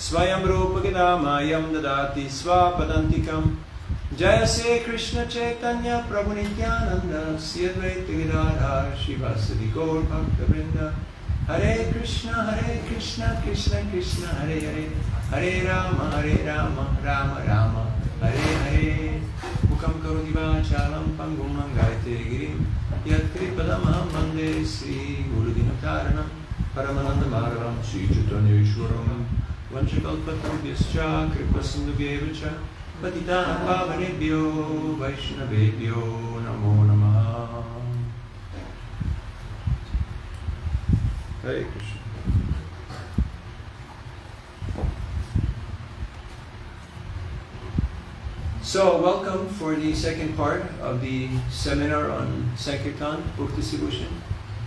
Swayam Rupa Gadamayam Dadati Swapadantikam Jaya Se Krishna Chaitanya Prabhu Nityananda Sri Advaita Gadadhar Shivasadi Gaur Bhakta Vrinda Hare Krishna Krishna Krishna Hare Hare Hare Rama Rama Rama Hare Hare Mukam Karoti Vachalam Pangum Mangaite Girim Yat Kripadamaham Vande Sri Gurudinataranam Paramananda Mararam Sri Chaitanya Ishwaram Vanchakalpatarubhyascha Kripasindubhyevacha Patitana Pavanebhyo Vaishnavebhyo Namo Namaha. Hare Krishna. So, welcome for the second part of the seminar on Sankirtan, book distribution,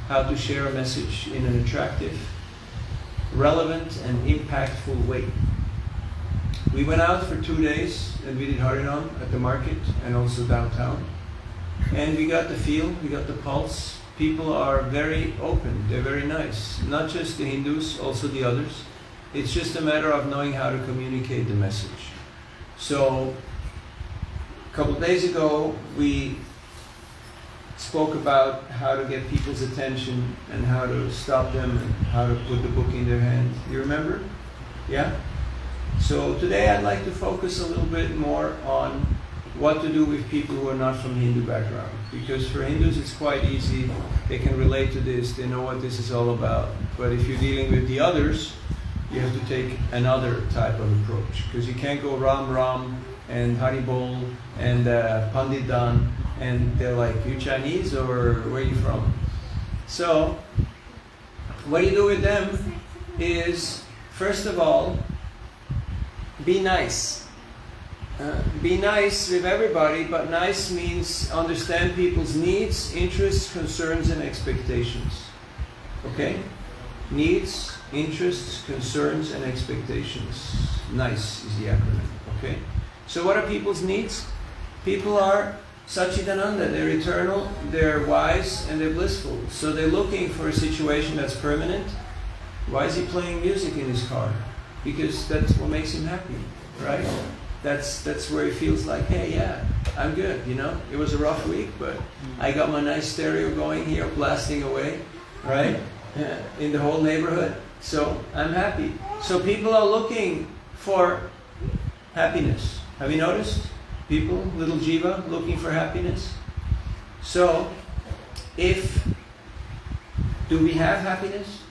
how to share a message in an attractive, relevant and impactful way. We went out for 2 days and we did Harinam at the market and also downtown. And we got the feel, we got the pulse. People are very open, they're very nice. Not just the Hindus, also the others. It's just a matter of knowing how to communicate the message. So, a couple of days ago, we spoke about how to get people's attention and how to stop them and how to put the book in their hand. You remember? Yeah? So today I'd like to focus a little bit more on what to do with people who are not from Hindu background. Because for Hindus it's quite easy. They can relate to this, they know what this is all about. But if you're dealing with the others, you have to take another type of approach. Because you can't go Ram Ram and Haribol and Panditan and they're like, you Chinese or where are you from? So, what you do with them is, first of all, be nice. Be nice with everybody, but nice means understand people's needs, interests, concerns and expectations. Okay? Needs, interests, concerns and expectations. NICE is the acronym. Okay? So what are people's needs? People are Satchidananda, they're eternal, they're wise, and they're blissful. So they're looking for a situation that's permanent. Why is he playing music in his car? Because that's what makes him happy, right? That's where he feels like, hey, yeah, I'm good, you know? It was a rough week, but I got my nice stereo going here, blasting away, right? In the whole neighborhood. So I'm happy. So people are looking for happiness. Have you noticed? People, little jiva, looking for happiness. So, do we have happiness?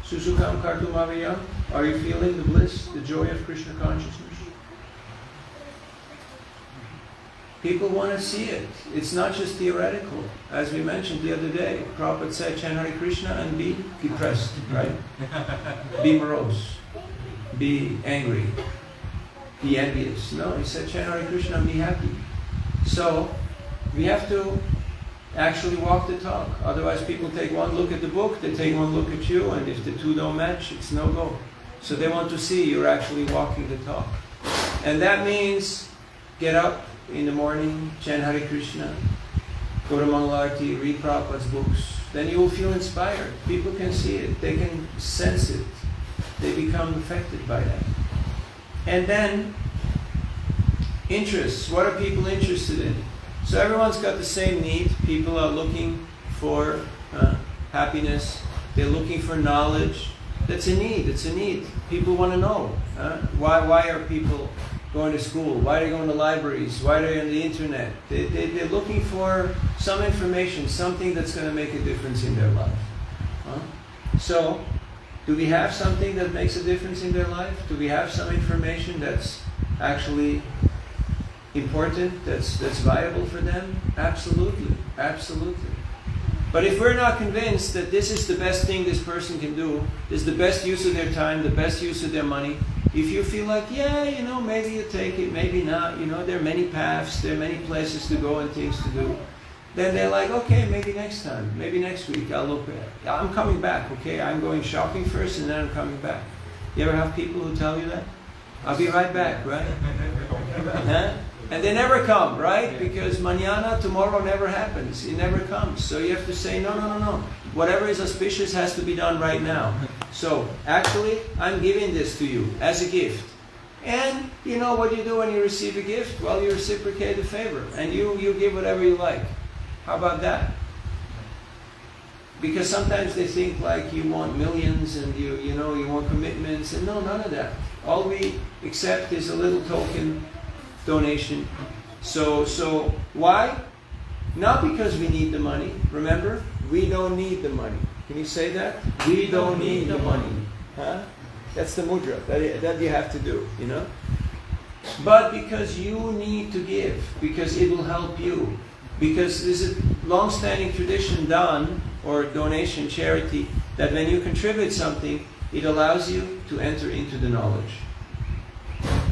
Susukam kartumavaya? Are you feeling the bliss, the joy of Krishna consciousness? People want to see it. It's not just theoretical. As we mentioned the other day, Prabhupada said, chant Hare Krishna and be depressed, right? Be morose. Be angry. Be envious. No, he said, chant Hare Krishna and be happy. So, we have to actually walk the talk. Otherwise people take one look at the book, they take one look at you, and if the two don't match, it's no go. So they want to see you're actually walking the talk. And that means get up in the morning, chant Hare Krishna, go to Mangalarti, read Prabhupada's books. Then you will feel inspired. People can see it, they can sense it. They become affected by that. And then, interests. What are people interested in? So everyone's got the same need. People are looking for happiness. They're looking for knowledge. That's a need. It's a need. People want to know. Why are people going to school? Why are they going to libraries? Why are they on the internet? They're looking for some information, something that's going to make a difference in their life. So, do we have something that makes a difference in their life? Do we have some information that's actually important, that's viable for them? Absolutely, absolutely. But if we're not convinced that this is the best thing this person can do, this is the best use of their time, the best use of their money, if you feel like, yeah, you know, maybe you take it, maybe not, you know, there are many paths, there are many places to go and things to do, then they're like, okay, maybe next time, maybe next week, I'll look at. I'm coming back, okay? I'm going shopping first and then I'm coming back. You ever have people who tell you that? I'll be right back, right? Huh? And they never come, right? Because mañana, tomorrow never happens. It never comes. So you have to say, no. Whatever is auspicious has to be done right now. So, actually, I'm giving this to you as a gift. And you know what you do when you receive a gift? Well, you reciprocate the favor. And you give whatever you like. How about that? Because sometimes they think like you want millions and you want commitments. And no, none of that. All we accept is a little token donation. So why? Not because we need the money. Remember? We don't need the money. Can you say that? We don't need the money. Huh? That's the mudra that you have to do, you know? But because you need to give, because it will help you. Because there's a long-standing tradition, dan, or donation, charity, that when you contribute something, it allows you to enter into the knowledge.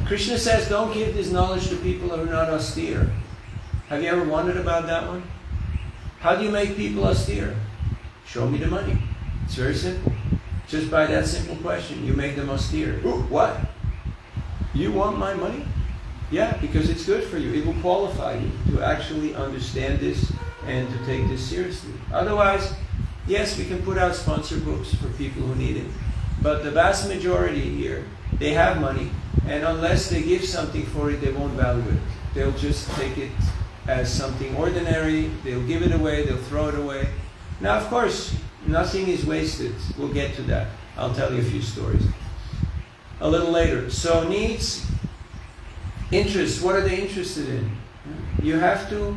Krishna says, don't give this knowledge to people who are not austere. Have you ever wondered about that one? How do you make people austere? Show me the money. It's very simple. Just by that simple question, you make them austere. Ooh, what? You want my money? Yeah, because it's good for you. It will qualify you to actually understand this and to take this seriously. Otherwise, yes, we can put out sponsor books for people who need it. But the vast majority here, they have money, and unless they give something for it, they won't value it. They'll just take it as something ordinary, they'll give it away, they'll throw it away. Now, of course, nothing is wasted. We'll get to that. I'll tell you a few stories a little later. So needs, interests, what are they interested in? You have to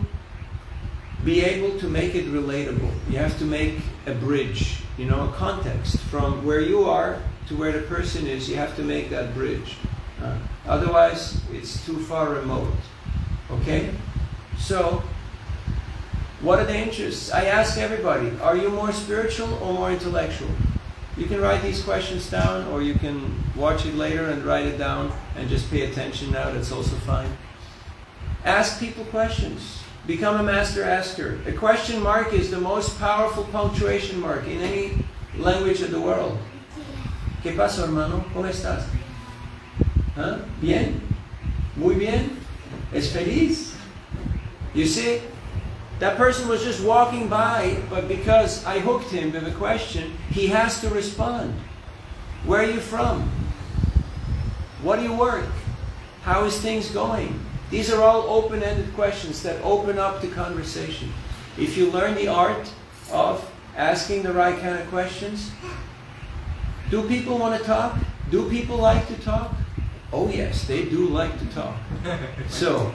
be able to make it relatable. You have to make a bridge, a context from where you are to where the person is. You have to make that bridge. Otherwise, it's too far remote. Okay? So, what are the interests? I ask everybody, are you more spiritual or more intellectual? You can write these questions down, or you can watch it later and write it down and just pay attention now, that's also fine. Ask people questions. Become a master asker. A question mark is the most powerful punctuation mark in any language of the world. ¿Qué pasa, hermano? ¿Cómo estás? ¿Huh? ¿Bien? ¿Muy bien? ¿Es feliz? You see? That person was just walking by, but because I hooked him with a question, he has to respond. Where are you from? What do you work? How is things going? These are all open-ended questions that open up the conversation. If you learn the art of asking the right kind of questions, do people want to talk? Do people like to talk? Oh yes, they do like to talk. So,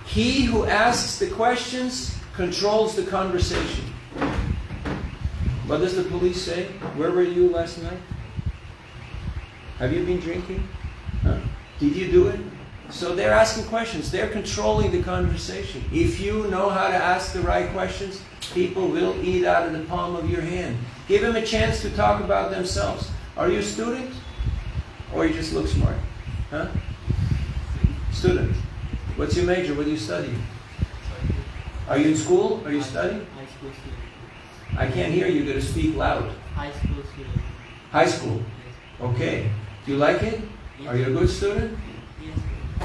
he who asks the questions controls the conversation. What does the police say? Where were you last night? Have you been drinking? Huh? Did you do it? So they're asking questions. They're controlling the conversation. If you know how to ask the right questions, people will eat out of the palm of your hand. Give them a chance to talk about themselves. Are you a student? Or you just look smart? Huh? Student. What's your major? What do you study? Are you in school? Are you studying? High school student. I can't hear you. You've got to speak loud. High school student. High school? Yes. Okay. Do you like it? Yes. Are you a good student? Yes.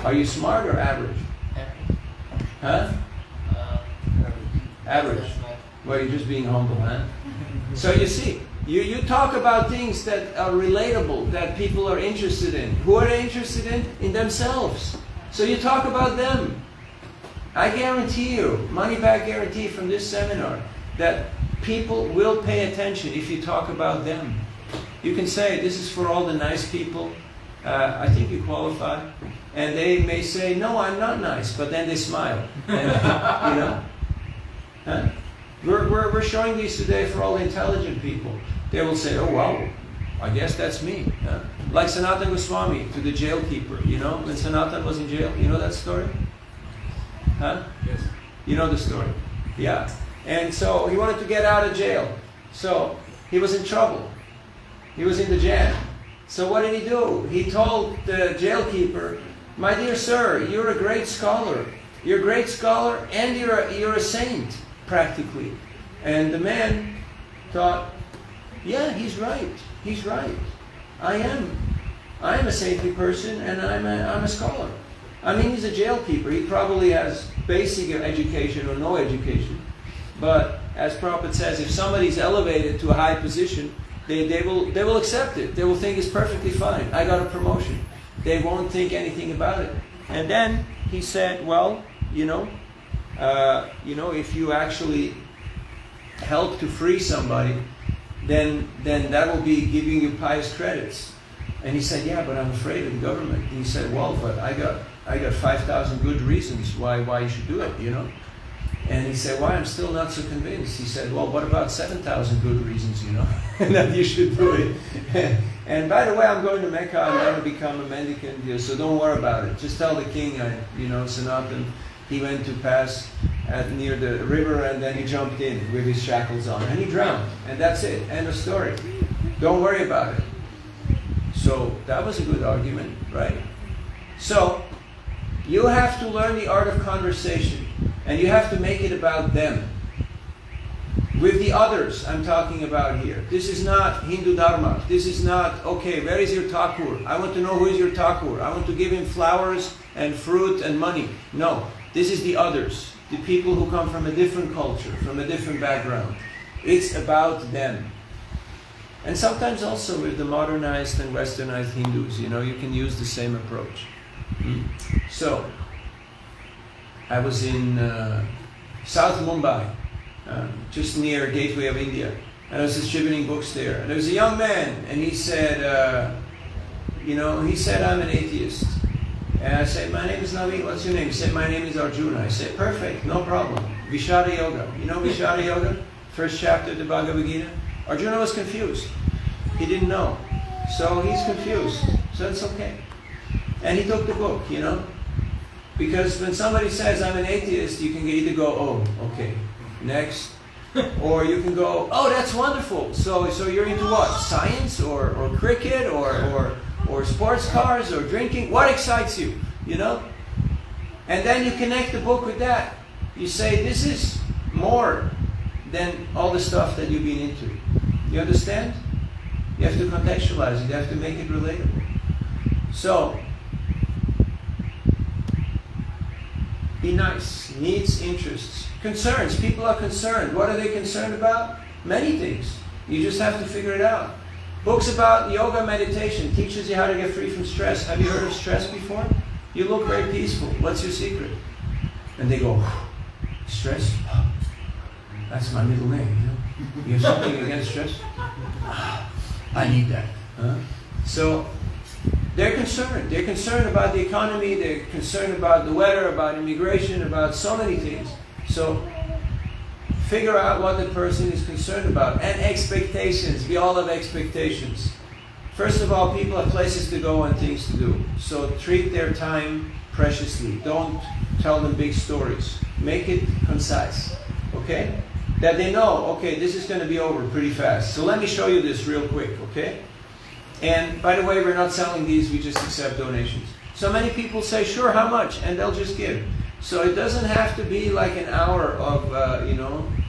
Are you smart or average? Average. Huh? Average. That's right. Well, you're just being humble, huh? So you see, you talk about things that are relatable, that people are interested in. Who are they interested in? In themselves. So you talk about them. I guarantee you, money back guarantee from this seminar, that people will pay attention if you talk about them. You can say, this is for all the nice people. I think you qualify. And they may say, no, I'm not nice, but then they smile. And, Huh? We're showing these today for all the intelligent people. They will say, oh wow, I guess that's me. Huh? Like Sanatan Goswami to the jailkeeper, when Sanatan was in jail. You know that story? Huh? Yes. You know the story? Yeah. And so he wanted to get out of jail. So he was in trouble. He was in the jam. So what did he do? He told the jailkeeper, my dear sir, you're a great scholar. You're a great scholar and you're a saint, practically. And the man thought, yeah, he's right. He's right. I am a saintly person and I'm a scholar. I mean, he's a jailkeeper. He probably has basic education or no education. But as Prabhupada says, if somebody's elevated to a high position, They will accept it. They will think it's perfectly fine. I got a promotion. They won't think anything about it. And then he said, well, if you actually help to free somebody, then that will be giving you pious credits. And he said, yeah, but I'm afraid of the government. And he said, well, but I got 5,000 good reasons why you should do it, And he said, why? I'm still not so convinced. He said, well, what about 7,000 good reasons, that you should do it? And by the way, I'm going to Mecca. I'm going to become a mendicant, so don't worry about it. Just tell the king, Sanatan, he went to pass near the river and then he jumped in with his shackles on. And he drowned. And that's it. End of story. Don't worry about it. So that was a good argument, right? So you have to learn the art of conversation. And you have to make it about them. With the others I'm talking about here. This is not Hindu Dharma. This is not, okay, where is your Thakur? I want to know who is your Thakur. I want to give him flowers and fruit and money. No, this is the others. The people who come from a different culture, from a different background. It's about them. And sometimes also with the modernized and westernized Hindus, you can use the same approach. So, I was in South Mumbai, just near Gateway of India, and I was distributing books there. And there was a young man, and he said, I'm an atheist. And I said, my name is Navina. What's your name? He said, my name is Arjuna. I said, perfect, no problem. Vishada Yoga. You know Vishada Yoga? First chapter of the Bhagavad Gita. Arjuna was confused. He didn't know. So he's confused. So it's okay. And he took the book, Because when somebody says, I'm an atheist, you can either go, oh, okay, next. Or you can go, oh, that's wonderful. So you're into what? Science or cricket or sports cars or drinking? What excites you? And then you connect the book with that. You say, this is more than all the stuff that you've been into. You understand? You have to contextualize it. You have to make it relatable. So, be nice. Needs, interests. Concerns. People are concerned. What are they concerned about? Many things. You just have to figure it out. Books about yoga meditation teaches you how to get free from stress. Have you heard of stress before? You look very peaceful. What's your secret? And they go, stress? That's my middle name, You have something against stress? I need that. So, they're concerned. They're concerned about the economy. They're concerned about the weather, about immigration, about so many things. So, figure out what the person is concerned about. And expectations. We all have expectations. First of all, people have places to go and things to do. So, treat their time preciously. Don't tell them big stories. Make it concise. Okay? That they know, okay, this is going to be over pretty fast. So let me show you this real quick, okay? And by the way, we're not selling these, we just accept donations. So many people say, sure, how much? And they'll just give. So it doesn't have to be like an hour of,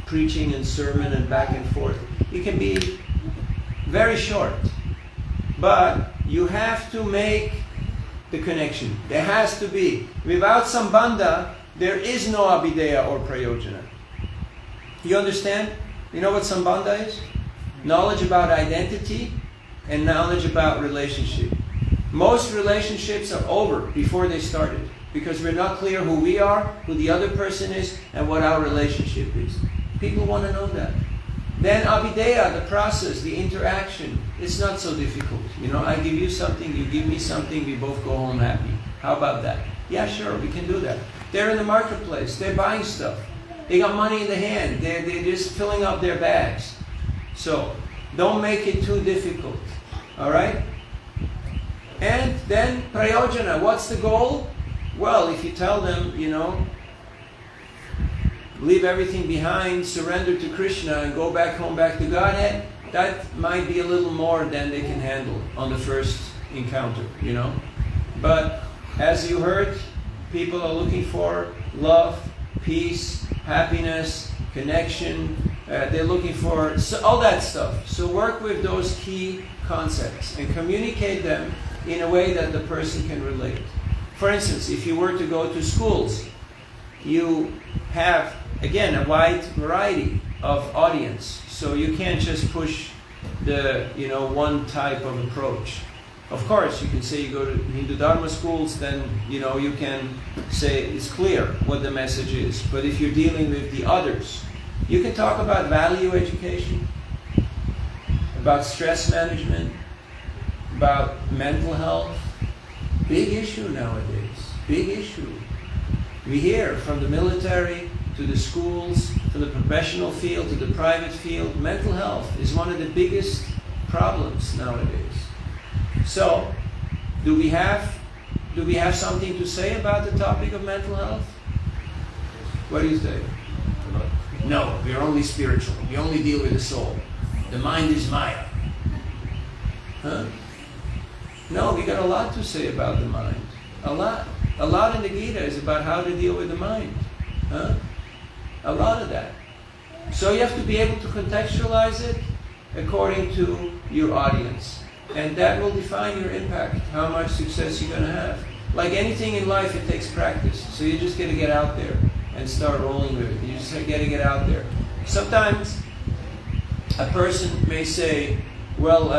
preaching and sermon and back and forth. It can be very short. But you have to make the connection. There has to be. Without sambandha, there is no abhideya or prayojana. You understand? You know what sambandha is? Knowledge about identity and knowledge about relationship. Most relationships are over before they started because we're not clear who we are, who the other person is, and what our relationship is. People want to know that. Then abhideya, the process, the interaction, it's not so difficult. I give you something, you give me something, we both go home happy. How about that? Yeah, sure, we can do that. They're in the marketplace, they're buying stuff. They got money in the hand. They're just filling up their bags. So, don't make it too difficult. Alright? And then, prayojana. What's the goal? Well, if you tell them, leave everything behind, surrender to Krishna, and go back home, back to Godhead, that might be a little more than they can handle on the first encounter, But, as you heard, people are looking for love, peace, happiness, connection. They're looking for all that stuff. So work with those key concepts and communicate them in a way that the person can relate. For instance, if you were to go to schools, you have, again, a wide variety of audience. So you can't just push the one type of approach. Of course, you can say you go to Hindu Dharma schools, then you can say it's clear what the message is. But if you're dealing with the others, you can talk about value education, about stress management, about mental health. Big issue nowadays. Big issue. We hear from the military to the schools, to the professional field, to the private field, mental health is one of the biggest problems nowadays. So, do we have something to say about the topic of mental health? What do you say? No, we're only spiritual. We only deal with the soul. The mind is Maya. Huh? No, we got a lot to say about the mind. A lot. A lot in the Gita is about how to deal with the mind. Huh? A lot of that. So you have to be able to contextualize it according to your audience. And that will define your impact, how much success you're going to have. Like anything in life, it takes practice. So you just got to get out there and start rolling with it. You just got to get out there. Sometimes a person may say, well,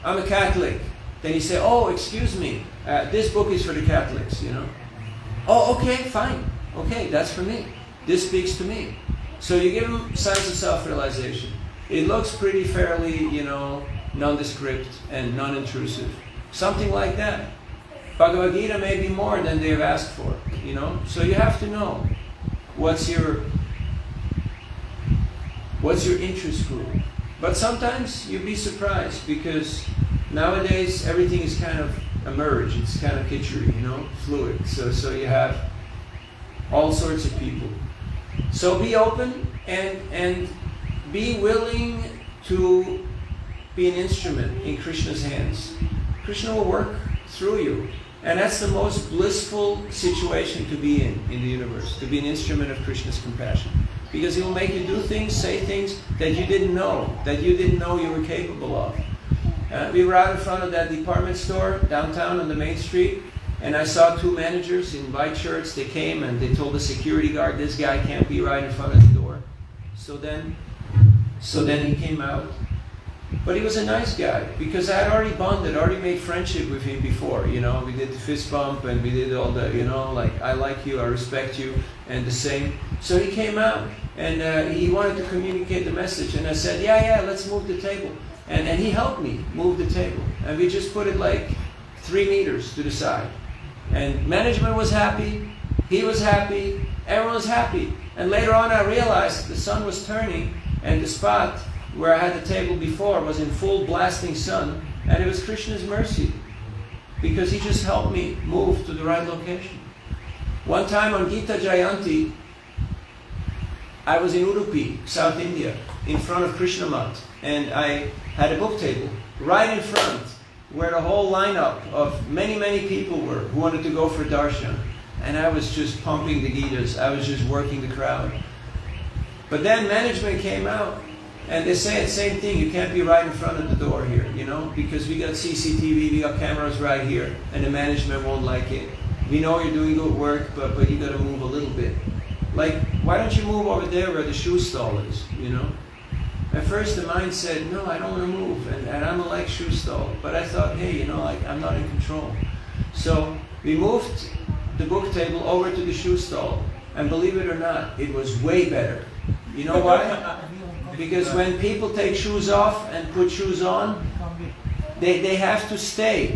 I'm a Catholic. Then you say, oh, excuse me, this book is for the Catholics, Oh, okay, fine. Okay, that's for me. This speaks to me. So you give them signs of self-realization. It looks pretty fairly, nondescript and non-intrusive. Something like that. Bhagavad Gita may be more than they've asked for, So you have to know what's your interest group. But sometimes you'll be surprised because nowadays everything is kind of emerged. It's kind of kitschery, fluid. So you have all sorts of people. So be open and be willing to be an instrument in Krishna's hands. Krishna will work through you. And that's the most blissful situation to be in the universe, to be an instrument of Krishna's compassion. Because he will make you do things, say things that you didn't know you were capable of. We were out in front of that department store downtown on the main street, and I saw two managers in white shirts. They came and they told the security guard, this guy can't be right in front of the door. So then he came out. But he was a nice guy, because I had already bonded, already made friendship with him before, We did the fist bump and we did all the, like, I like you, I respect you, and the same. So he came out and he wanted to communicate the message, and I said, yeah, let's move the table. And he helped me move the table. And we just put it like 3 meters to the side. And management was happy, he was happy, everyone was happy. And later on I realized the sun was turning, and the spot where I had the table before was in full blasting sun, and it was Krishna's mercy, because he just helped me move to the right location. One time on Gita Jayanti, I was in Udupi, South India, in front of Krishna Mat, and I had a book table right in front, where the whole lineup of many people were who wanted to go for darshan. And I was just pumping the Gitas, I was just working the crowd. But then management came out, and they say the same thing, you can't be right in front of the door here, because we got CCTV, we got cameras right here, and the management won't like it. We know you're doing good work, but you got to move a little bit. Like, why don't you move over there where the shoe stall is, At first the mind said, no, I don't want to move, and I don't like shoe stall. But I thought, hey, I'm not in control. So we moved the book table over to the shoe stall, and believe it or not, it was way better. You know why? Because when people take shoes off and put shoes on, they have to stay,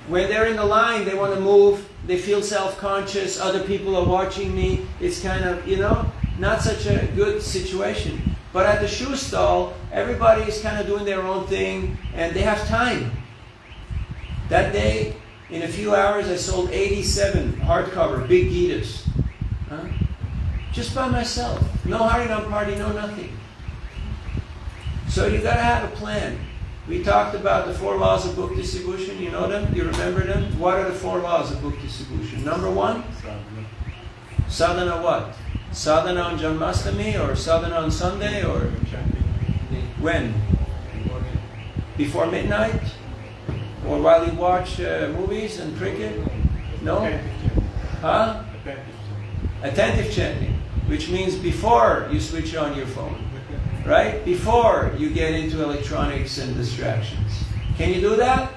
When they're in the line, they want to move, they feel self-conscious, other people are watching me. It's kind of, not such a good situation. But at the shoe stall, everybody is kind of doing their own thing, and they have time. That day, in a few hours, I sold 87 hardcover, big Gitas. Just by myself. No Harinam party, no nothing. So you got to have a plan. We talked about the 4 laws of book distribution. You know them? You remember them? What are the 4 laws of book distribution? Number 1? Sadhana what? Sadhana on Janmashtami, or sadhana on Sunday, or when? Before midnight? Or while you watch movies and cricket? No? Huh? Attentive chanting, which means before you switch on your phone. right? Before you get into electronics and distractions. Can you do that?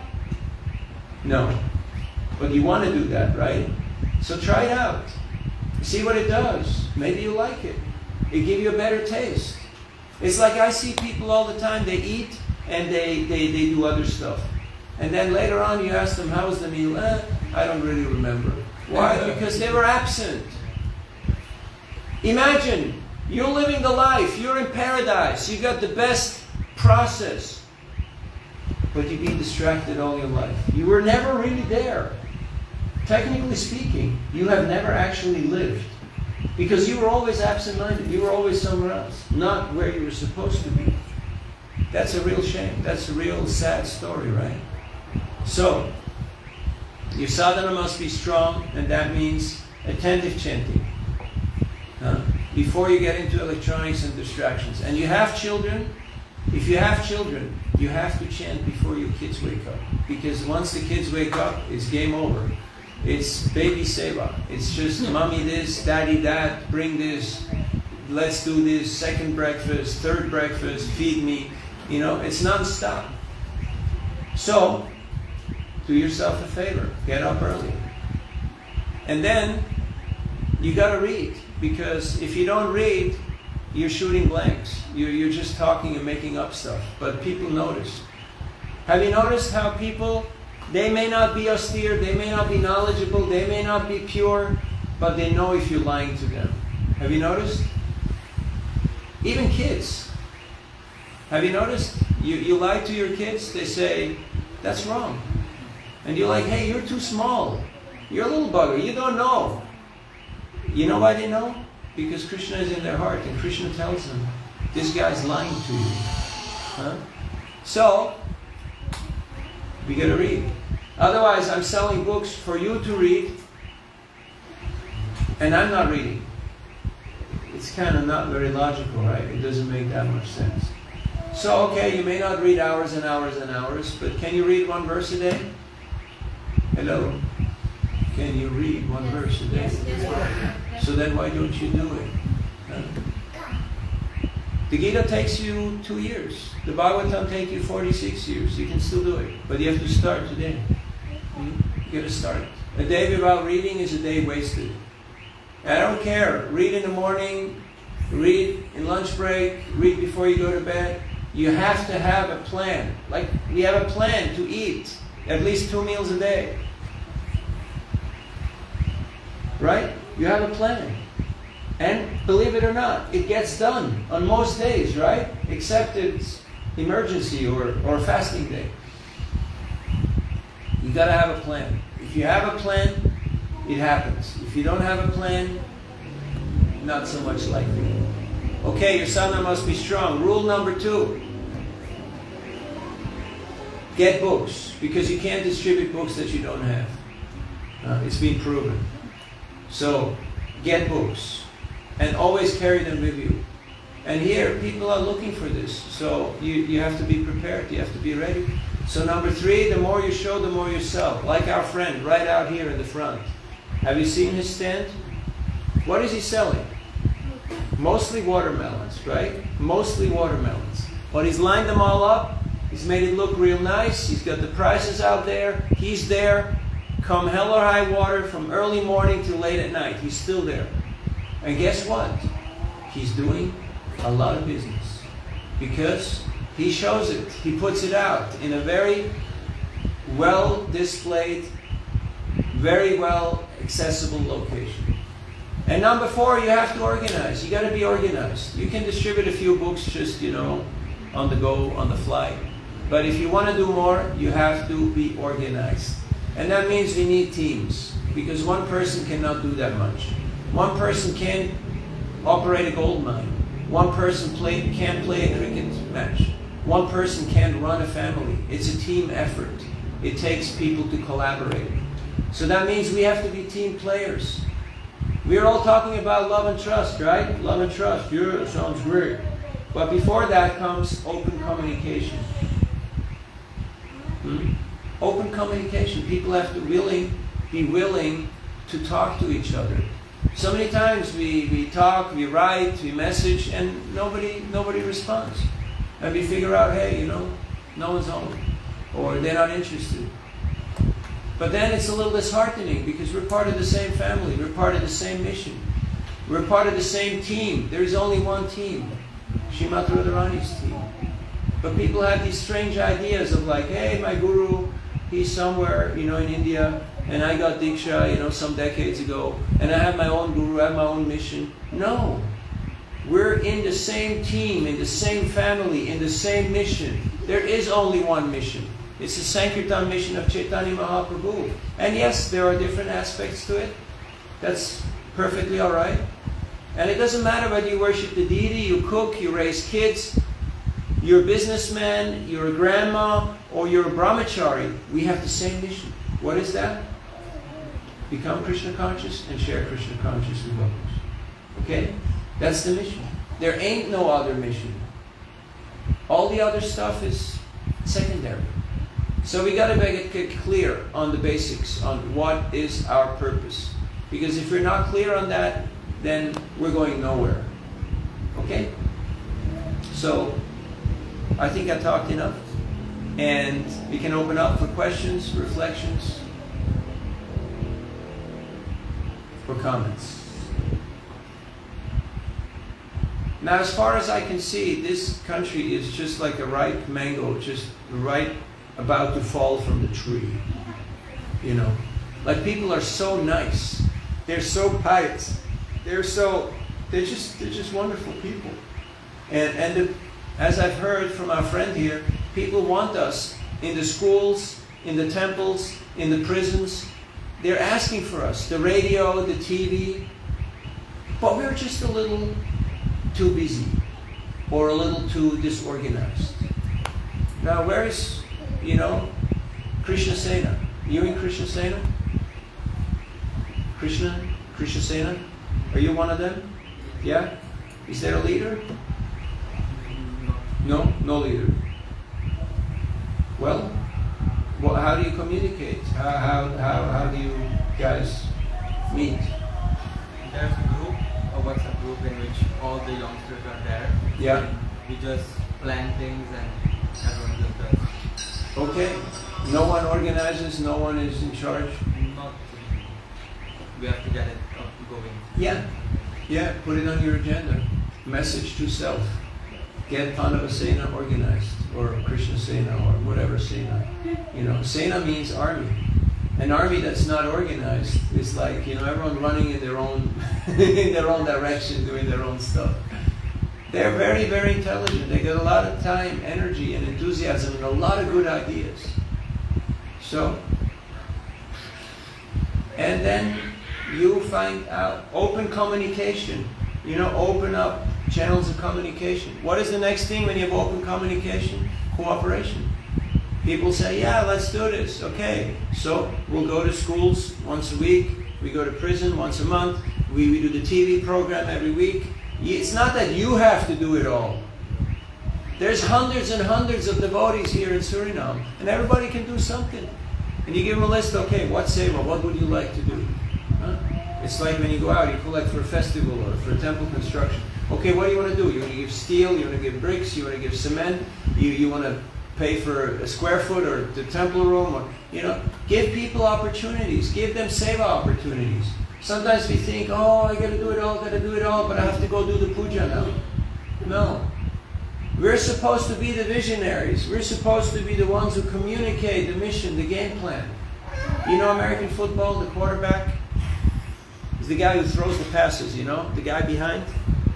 No. But you want to do that, right? So try it out. See what it does. Maybe you like it. It gives you a better taste. It's like I see people all the time, they eat and they do other stuff. And then later on you ask them, how was the meal? I don't really remember. Why? Because they were absent. Imagine, you're living the life, you're in paradise, you got the best process, but you've been distracted all your life. You were never really there. Technically speaking, you have never actually lived. Because you were always absent-minded, you were always somewhere else, not where you were supposed to be. That's a real shame, that's a real sad story, right? So, your sadhana must be strong, and that means attentive chanting. Before you get into electronics and distractions. And you have children, if you have children, you have to chant before your kids wake up. Because once the kids wake up, it's game over. It's baby seva. It's just mommy this, daddy that, bring this, let's do this, second breakfast, third breakfast, feed me. You know, it's non-stop. So, do yourself a favor, get up early. And then, you gotta read. Because if you don't read, you're shooting blanks. You're just talking and making up stuff. But people notice. Have you noticed how people, they may not be austere, they may not be knowledgeable, they may not be pure, but they know if you're lying to them. Have you noticed? Even kids. Have you noticed? You lie to your kids, they say, that's wrong. And you're like, hey, you're too small. You're a little bugger, you don't know. You know why they know? Because Krishna is in their heart, and Krishna tells them, this guy's lying to you. So, we gotta read. Otherwise, I'm selling books for you to read, and I'm not reading. It's kind of not very logical, right? It doesn't make that much sense. So, okay, you may not read hours and hours and hours, but can you read one verse a day? Hello? Can you read one verse a day? Yes. So then why don't you do it? The Gita takes you 2 years. The Bhagavatam takes you 46 years. You can still do it. But you have to start today. You got to start. A day without reading is a day wasted. And I don't care. Read in the morning, read in lunch break, read before you go to bed. You have to have a plan. Like we have a plan to eat at least 2 meals a day. Right? You have a plan. And believe it or not, it gets done on most days, right? Except it's emergency or fasting day. You gotta have a plan. If you have a plan, it happens. If you don't have a plan, not so much likely. Okay, your sadhana must be strong. Rule number 2. Get books, because you can't distribute books that you don't have. It's been proven. So, get books. And always carry them with you. And here, people are looking for this. So, you have to be prepared. You have to be ready. So number 3, the more you show, the more you sell. Like our friend right out here in the front. Have you seen his stand? What is he selling? Mostly watermelons, right? Mostly watermelons. But he's lined them all up. He's made it look real nice. He's got the prices out there. He's there. Come hell or high water, from early morning to late at night. He's still there. And guess what? He's doing a lot of business. Because he shows it. He puts it out in a very well displayed, very well accessible location. And number 4, you have to organize. You got to be organized. You can distribute a few books just, on the go, on the fly. But if you want to do more, you have to be organized. And that means we need teams. Because one person cannot do that much. One person can't operate a gold mine. One person can't play a cricket match. One person can't run a family. It's a team effort. It takes people to collaborate. So that means we have to be team players. We're all talking about love and trust, right? Love and trust. Yeah, sounds great. But before that comes open communication. Open communication. People have to be willing to talk to each other. So many times we talk, we write, we message, and nobody responds. And we figure out, hey, no one's home, or they're not interested. But then it's a little disheartening because we're part of the same family, we're part of the same mission, we're part of the same team. There is only one team, Srimati Radharani's team. But people have these strange ideas of like, hey, my guru, he's somewhere, in India, and I got Diksha, some decades ago, and I have my own guru, I have my own mission. No. We're in the same team, in the same family, in the same mission. There is only one mission. It's the Sankirtan mission of Chaitanya Mahaprabhu. And yes, there are different aspects to it. That's perfectly all right. And it doesn't matter whether you worship the deity, you cook, you raise kids, you're a businessman, you're a grandma, or you're a brahmachari. We have the same mission. What is that? Become Krishna conscious and share Krishna conscious with others. Okay? That's the mission. There ain't no other mission. All the other stuff is secondary. So we got to get clear on the basics, on what is our purpose. Because if we're not clear on that, then we're going nowhere. Okay? So, I think I talked enough. And we can open up for questions, reflections, or comments. Now, as far as I can see, this country is just like a ripe mango, just right about to fall from the tree. Like people are so nice, they're so pious, they're just wonderful people. And as I've heard from our friend here, people want us in the schools, in the temples, in the prisons. They're asking for us, the radio, the TV, but we're just a little too busy or a little too disorganized. Now, where is, Krishna Sena? You in Krishna Sena? Krishna Sena? Are you one of them? Yeah? Is there a leader? No? No leader. Well, how do you communicate? How do you guys meet? There's a group, a WhatsApp group in which all the youngsters are there. Yeah. We just plan things and everyone just does. Okay. No one organizes, no one is in charge? Not. We have to get it up going. Yeah. Yeah, put it on your agenda. Message to self. Get Pandava Sena organized, or Krishna Sena, or whatever Sena. Sena means army. An army that's not organized is like, everyone running in their own in their own direction, doing their own stuff. They're very, very intelligent. They get a lot of time, energy, and enthusiasm, and a lot of good ideas. So, and then you find out open communication. Open up channels of communication. What is the next thing when you have open communication? Cooperation. People say, yeah, let's do this. Okay, so we'll go to schools once a week. We go to prison once a month. We do the TV program every week. It's not that you have to do it all. There's hundreds and hundreds of devotees here in Suriname, and everybody can do something. And you give them a list, okay, what seva, what would you like to do? Huh? It's like when you go out, you collect for a festival or for temple construction. Okay, what do you want to do? You want to give steel, you want to give bricks, you want to give cement, you want to pay for a square foot or the temple room, or, give people opportunities, give them seva opportunities. Sometimes we think, oh, I gotta do it all, but I have to go do the puja now. No. We're supposed to be the visionaries. We're supposed to be the ones who communicate the mission, the game plan. American football, the quarterback is the guy who throws the passes, the guy behind.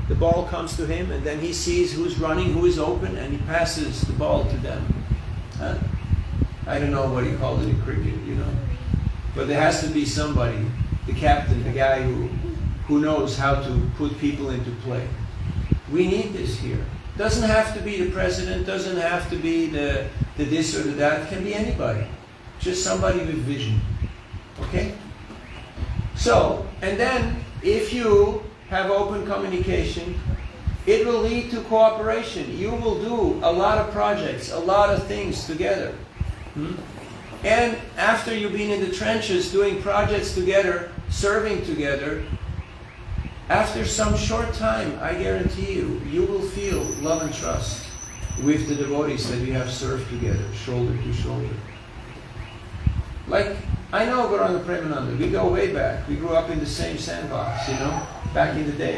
The ball comes to him, and then he sees who's running, who is open, and he passes the ball to them. Huh? I don't know what he called it in cricket, But there has to be somebody, the captain, the guy who knows how to put people into play. We need this here. Doesn't have to be the president, doesn't have to be the this or the that. It can be anybody. Just somebody with vision. Okay? So, and then if you have open communication, it will lead to cooperation. You will do a lot of projects, a lot of things together. And after you've been in the trenches doing projects together, serving together, After some short time, I guarantee you, you will feel love and trust with the devotees that you have served together, shoulder to shoulder. Like, I know Gauranga Premananda, we go way back. We grew up in the same sandbox, back in the day.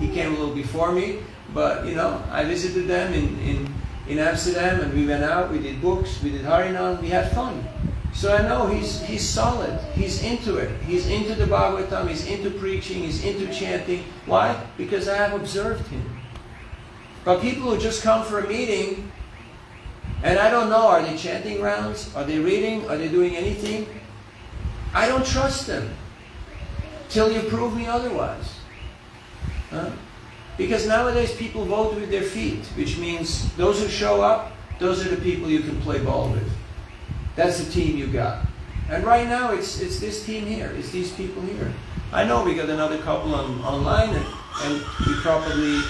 He came a little before me, but, I visited them in Amsterdam, and we went out, we did books, we did Harinam, we had fun. So I know he's solid, he's into it. He's into the Bhagavatam, he's into preaching, he's into chanting. Why? Because I have observed him. But people who just come for a meeting, and I don't know, are they chanting rounds? Are they reading? Are they doing anything? I don't trust them till you prove me otherwise. Because nowadays people vote with their feet, which means those who show up, those are the people you can play ball with. That's the team you got. And right now it's this team here, it's these people here. I know we got another couple online, and we probably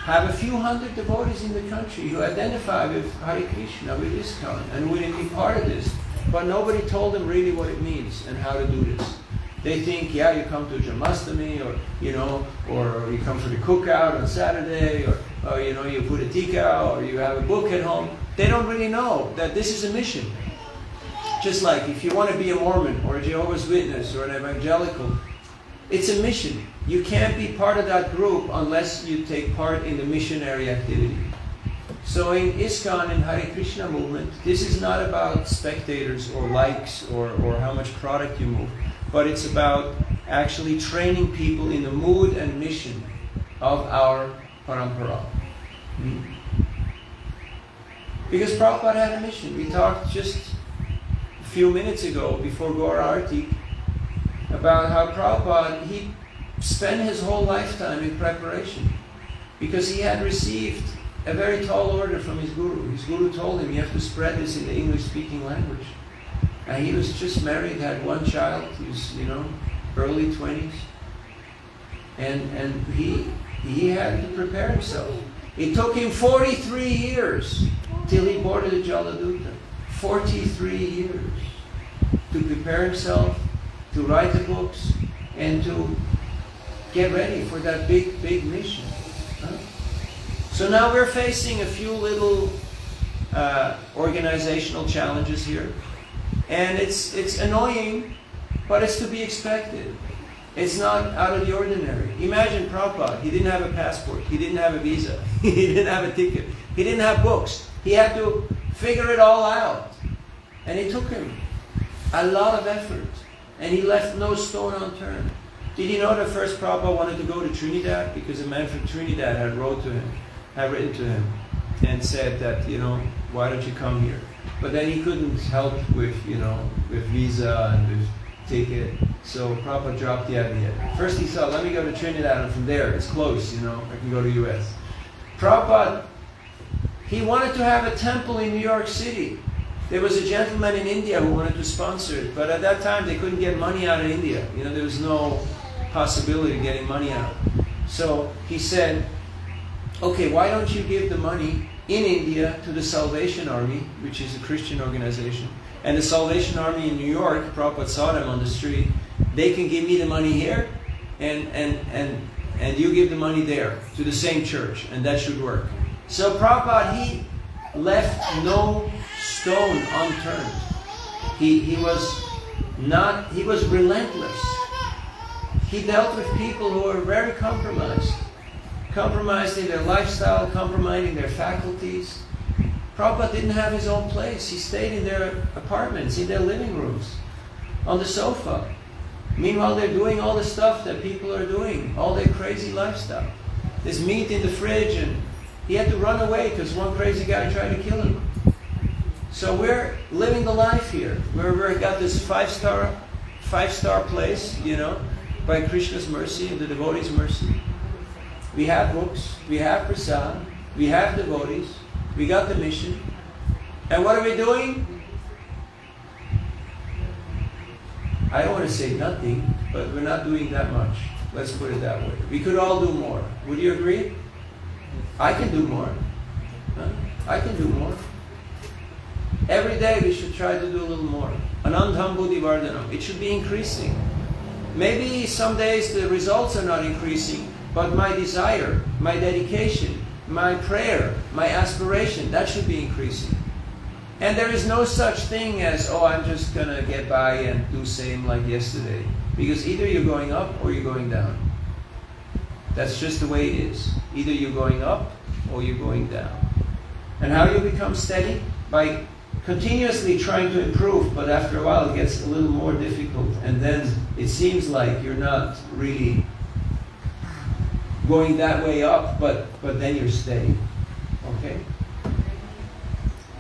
have a few hundred devotees in the country who identify with Hare Krishna, with ISKCON, and wouldn't be part of this. But nobody told them really what it means and how to do this. They think, yeah, you come to Janmashtami, or you come for the cookout on Saturday, or you put a tika, or you have a book at home. They don't really know that this is a mission. Just like if you want to be a Mormon or a Jehovah's Witness or an evangelical, it's a mission. You can't be part of that group unless you take part in the missionary activity. So in ISKCON and Hare Krishna movement, this is not about spectators or likes or how much product you move, but it's about actually training people in the mood and mission of our parampara. Because Prabhupada had a mission. We talked just a few minutes ago before Gaura Arti about how Prabhupada, he spent his whole lifetime in preparation because he had received a very tall order from his guru. His guru told him, you have to spread this in the English-speaking language. And he was just married, had one child. He was, early 20s. And he had to prepare himself. It took him 43 years till he boarded the Jaladuta. 43 years to prepare himself, to write the books, and to get ready for that big, big mission. So now we're facing a few little organizational challenges here. And it's annoying, but it's to be expected. It's not out of the ordinary. Imagine Prabhupada, he didn't have a passport, he didn't have a visa, he didn't have a ticket, he didn't have books. He had to figure it all out. And it took him a lot of effort. And he left no stone unturned. Did you know that first Prabhupada wanted to go to Trinidad? Because a man from Trinidad had written to him and said that, why don't you come here? But then he couldn't help with, with visa and with ticket. So Prabhupada dropped the idea. First he thought, let me go to Trinidad, and from there, it's close, I can go to US. Prabhupada, he wanted to have a temple in New York City. There was a gentleman in India who wanted to sponsor it, but at that time they couldn't get money out of India. There was no possibility of getting money out. So he said, okay, why don't you give the money in India to the Salvation Army, which is a Christian organization, and the Salvation Army in New York, Prabhupada saw them on the street, they can give me the money here, and you give the money there to the same church, and that should work. So Prabhupada, he left no stone unturned. He was relentless. He dealt with people who were very compromised in their lifestyle, compromising their faculties. Prabhupada didn't have his own place. He stayed in their apartments, in their living rooms, on the sofa. Meanwhile, they're doing all the stuff that people are doing, all their crazy lifestyle. There's meat in the fridge, and he had to run away because one crazy guy tried to kill him. So we're living the life here. We've got this five-star place, by Krishna's mercy and the devotees' mercy. We have books, we have prasad, we have devotees, we got the mission. And what are we doing? I don't want to say nothing, but we're not doing that much. Let's put it that way. We could all do more. Would you agree? I can do more. I can do more. Every day we should try to do a little more. Anandham buddhi vardhanam. It should be increasing. Maybe some days the results are not increasing, but my desire, my dedication, my prayer, my aspiration, that should be increasing. And there is no such thing as, oh, I'm just going to get by and do same like yesterday. Because either you're going up or you're going down. That's just the way it is. Either you're going up or you're going down. And how you become steady? By continuously trying to improve, but after a while it gets a little more difficult. And then it seems like you're not really going that way up, but then you're steady. Okay?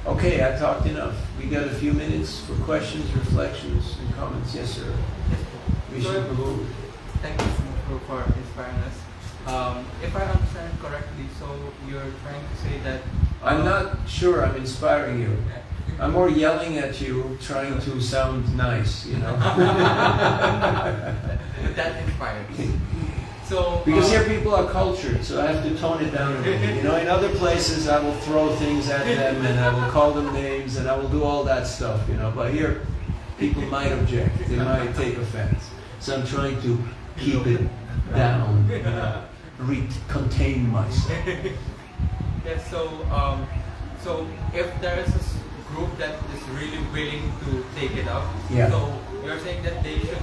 Okay, I talked enough. We got a few minutes for questions, reflections, and comments. Yes, sir. We should move. Thank you for inspiring us. If I understand correctly, so you're trying to say that... I'm not sure I'm inspiring you. I'm more yelling at you, trying to sound nice, you know. That inspires. So, because here people are cultured, so I have to tone it down a bit. You know, in other places I will throw things at them and I will call them names and I will do all that stuff, you know. But here, people might object, they might take offense. So I'm trying to keep it down, contain myself. Yes, so if there is a group that is really willing to take it up, so you're saying that they should,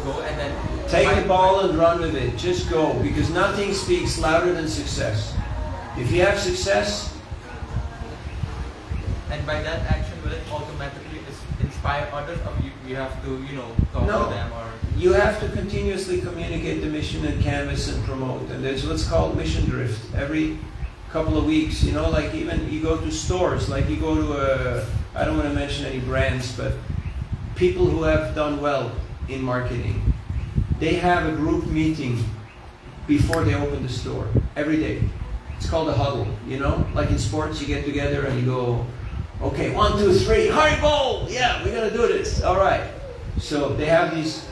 go and then... Take the ball and run with it. Just go, because nothing speaks louder than success. If you have success... And by that action, will it automatically inspire others, or you have to, talk to them, or... You have to continuously communicate the mission and canvas and promote. And there's what's called mission drift. Every couple of weeks, like even you go to stores, like you go to I don't want to mention any brands, but people who have done well in marketing, they have a group meeting before they open the store, every day. It's called a huddle, like in sports you get together and you go, okay, 1, 2, 3, hurry ball, yeah, we're gonna do this, all right. So they have these,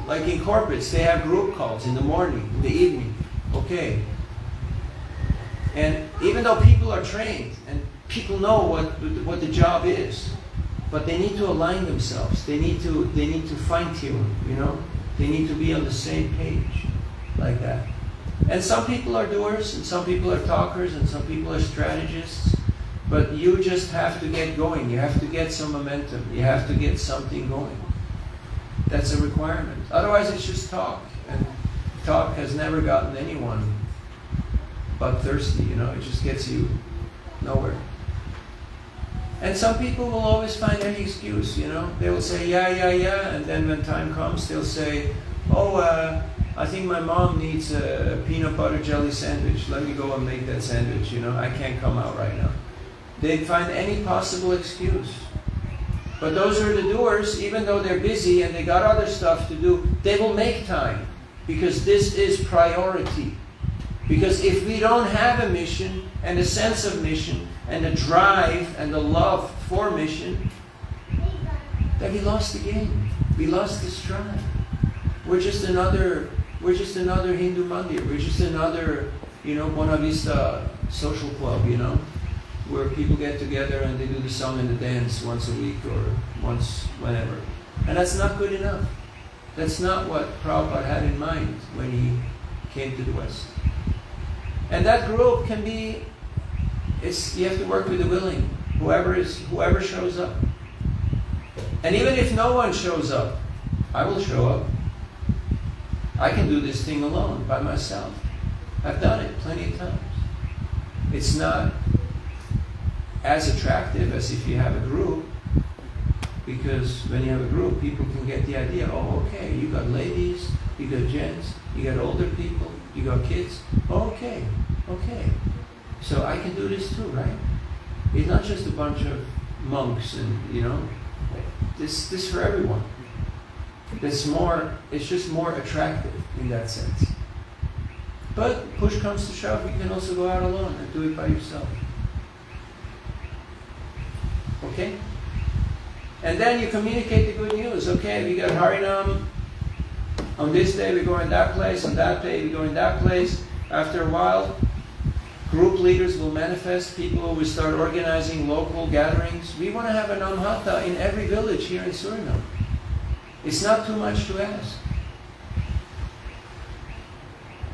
like in corporates, they have group calls in the morning, in the evening, okay. And even though people are trained and people know what the job is, but they need to align themselves. They need to fine tune. They need to be on the same page, like that. And some people are doers, and some people are talkers, and some people are strategists. But you just have to get going. You have to get some momentum. You have to get something going. That's a requirement. Otherwise, it's just talk, and talk has never gotten anyone but thirsty, it just gets you nowhere. And some people will always find any excuse, they will say, yeah, and then when time comes, they'll say, oh, I think my mom needs a peanut butter jelly sandwich, let me go and make that sandwich, I can't come out right now. They find any possible excuse. But those are the doers, even though they're busy and they got other stuff to do, they will make time, because this is priority. Because if we don't have a mission and a sense of mission and a drive and a love for mission, then we lost the game. We lost the stride. We're just another Hindu mandir. We're just another, Buena Vista social club, where people get together and they do the song and the dance once a week or once whenever. And that's not good enough. That's not what Prabhupada had in mind when he came to the West. And that group can be, you have to work with the willing, whoever shows up. And even if no one shows up, I will show up. I can do this thing alone, by myself. I've done it plenty of times. It's not as attractive as if you have a group, because when you have a group, people can get the idea, oh, okay, you got ladies, you got gents, you got older people, you got kids, okay. So I can do this too, right? It's not just a bunch of monks and, this for everyone. It's just more attractive in that sense. But push comes to shove, you can also go out alone and do it by yourself. Okay? And then you communicate the good news. Okay, we got Harinam. On this day we go in that place, on that day we go in that place. After a while, group leaders will manifest, people will start organizing local gatherings. We want to have an Amhata in every village here in Surinam. It's not too much to ask.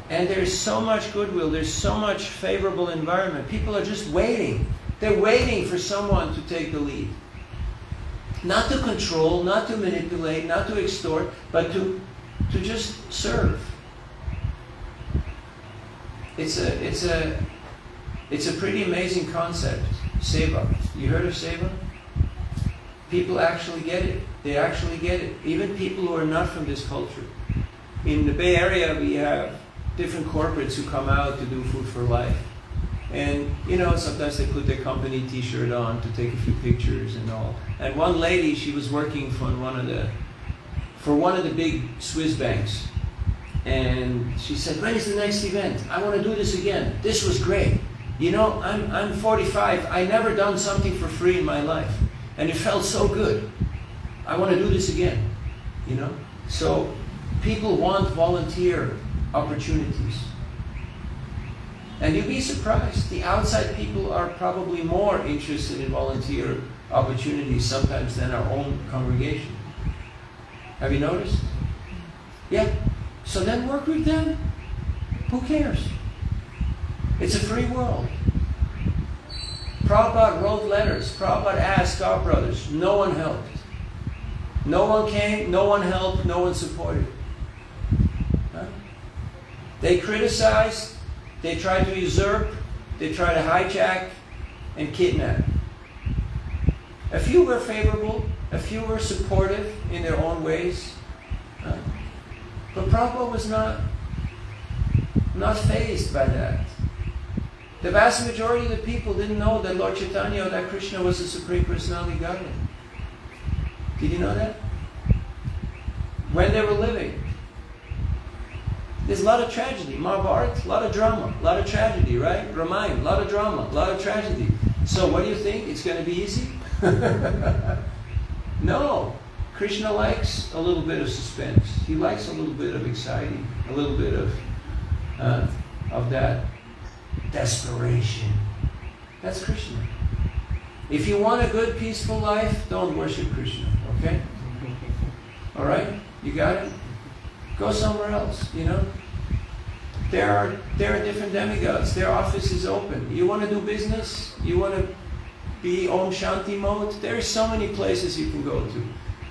And there's so much goodwill, there's so much favorable environment. People are just waiting. They're waiting for someone to take the lead. Not to control, not to manipulate, not to extort, but to just serve. It's a pretty amazing concept. Seva. You heard of Seva? People actually get it. They actually get it. Even people who are not from this culture. In the Bay Area, we have different corporates who come out to do Food for Life. And, you know, sometimes they put their company t-shirt on to take a few pictures and all. And one lady, she was working for one of the big Swiss banks. And she said, when is the next event? I want to do this again. This was great. You know, I'm 45. I never done something for free in my life. And it felt so good. I want to do this again. You know? So people want volunteer opportunities. And you'd be surprised. The outside people are probably more interested in volunteer opportunities sometimes than our own congregation. Have you noticed? Yeah. So then work with them. Who cares? It's a free world. Prabhupada wrote letters. Prabhupada asked our brothers. No one helped. No one came, no one helped, no one supported. Huh? They criticized, they tried to usurp, they tried to hijack and kidnap. A few were favorable, a few were supportive in their own ways. Huh? But Prabhupada was not fazed by that. The vast majority of the people didn't know that Lord Chaitanya or that Krishna was the Supreme Personality of Godhead. Did you know that? When they were living. There's a lot of tragedy. Mahabharata, a lot of drama, a lot of tragedy, right? Ramayana, a lot of drama, a lot of tragedy. So what do you think? It's going to be easy? No. Krishna likes a little bit of suspense. He likes a little bit of anxiety, a little bit of that desperation. That's Krishna. If you want a good, peaceful life, don't worship Krishna, okay? All right? You got it? Go somewhere else, you know? There are different demigods. Their office is open. You want to do business? You want to be Om Shanti mode? There are so many places you can go to.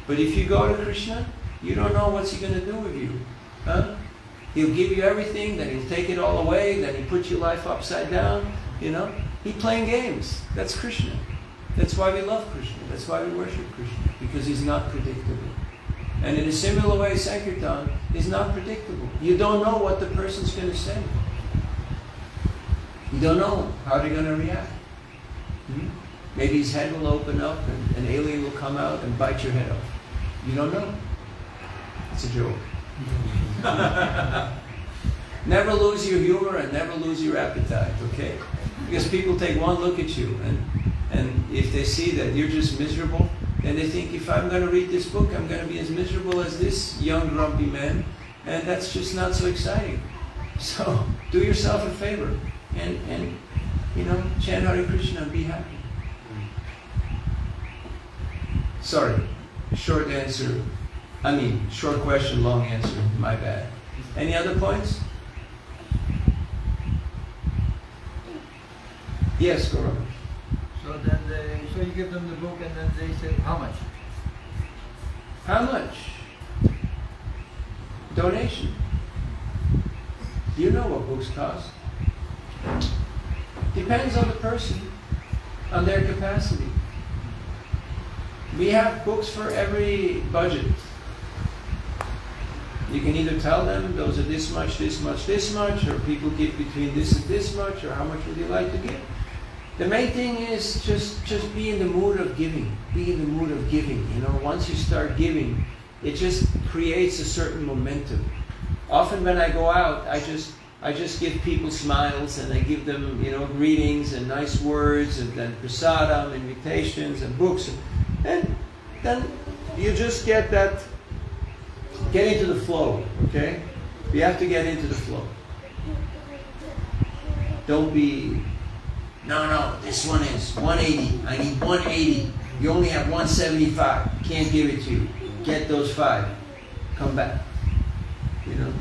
But if you go to Krishna, you don't know what's he going to do with you. Huh? He'll give you everything, then he'll take it all away, then he'll put your life upside down, you know? He's playing games. That's Krishna. That's why we love Krishna. That's why we worship Krishna. Because he's not predictable. And in a similar way, Sankirtan is not predictable. You don't know what the person's going to say. You don't know how they're going to react. Maybe his head will open up and an alien will come out and bite your head off. You don't know. It's a joke. Never lose your humor and never lose your appetite, okay? Because people take one look at you and if they see that you're just miserable, then they think, if I'm going to read this book, I'm going to be as miserable as this young grumpy man, and that's just not so exciting. So do yourself a favor and you know, chant Hare Krishna and be happy. Sorry, short answer. Short question, long answer. My bad. Any other points? Yes, go on. So then so you give them the book and then they say, how much? How much? Donation. Do you know what books cost? Depends on the person, on their capacity. We have books for every budget. You can either tell them those are this much, this much, this much, or people give between this and this much, or how much would you like to give? The main thing is just be in the mood of giving. Be in the mood of giving. You know, once you start giving, it just creates a certain momentum. Often when I go out, I just give people smiles and I give them, you know, greetings and nice words and then prasadam, invitations and books. And then you just get into the flow, okay? You have to get into the flow. Don't be, no, this one is 180. I need 180. You only have 175. Can't give it to you. Get those 5. Come back. You know?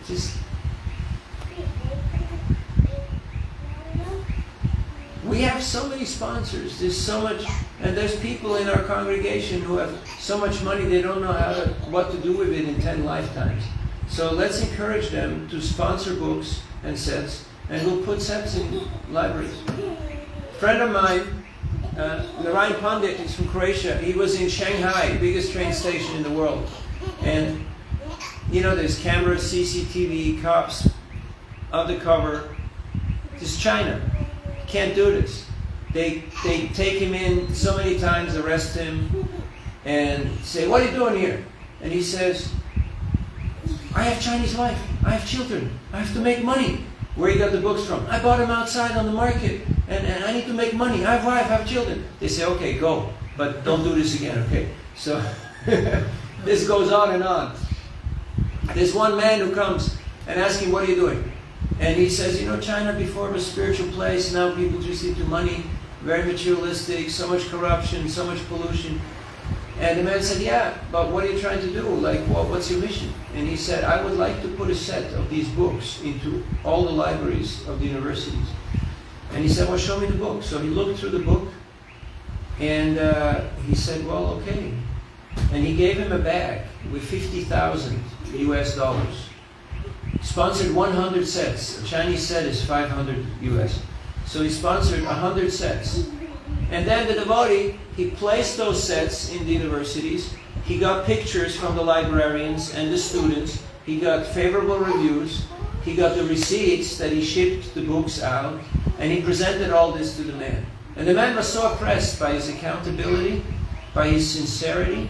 Just We have so many sponsors. There's so much, and there's people in our congregation who have so much money they don't know what to do with it in 10 lifetimes. So let's encourage them to sponsor books and sets, and we'll put sets in libraries. A friend of mine, Narayan Pandit, is from Croatia. He was in Shanghai, biggest train station in the world. And you know, there's cameras, CCTV, cops, undercover. This is China. Can't do this. They take him in so many times, arrest him, and say, "What are you doing here?" And he says, "I have Chinese wife. I have children. I have to make money." Where you got the books from? "I bought them outside on the market, and I need to make money. I have wife, I have children." They say, "Okay, go, but don't do this again, okay?" So this goes on and on. There's one man who comes and asks him, "What are you doing?" And he says, "You know, China before was a spiritual place. Now people just into money, very materialistic, so much corruption, so much pollution." And the man said, "Yeah, but what are you trying to do? Like, what's your mission?" And he said, "I would like to put a set of these books into all the libraries of the universities." And he said, "Well, show me the book." So he looked through the book, and he said, "Well, okay." And he gave him a bag with $50,000 US. Sponsored 100 sets. A Chinese set is 500 US. So he sponsored 100 sets. And then the devotee, he placed those sets in the universities. He got pictures from the librarians and the students. He got favorable reviews. He got the receipts that he shipped the books out. And he presented all this to the man. And the man was so impressed by his accountability, by his sincerity,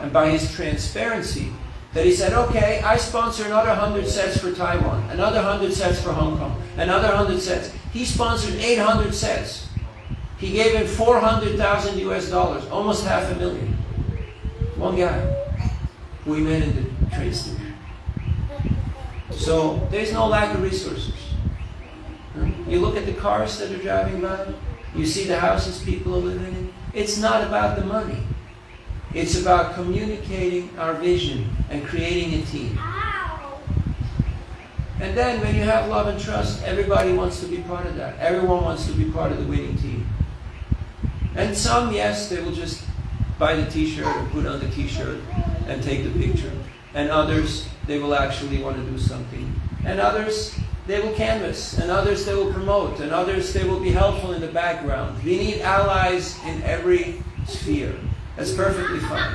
and by his transparency, that he said, "Okay, I sponsor another 100 sets for Taiwan, another 100 sets for Hong Kong, another 100 sets. He sponsored 800 sets. He gave him $400,000 US, almost $500,000. One guy who we met in the train station. So there's no lack of resources. You look at the cars that are driving by, you see the houses people are living in. It's not about the money. It's about communicating our vision and creating a team. And then when you have love and trust, everybody wants to be part of that. Everyone wants to be part of the winning team. And some, yes, they will just buy the t-shirt or put on the t-shirt and take the picture. And others, they will actually want to do something. And others, they will canvas. And others, they will promote. And others, they will be helpful in the background. We need allies in every sphere. That's perfectly fine.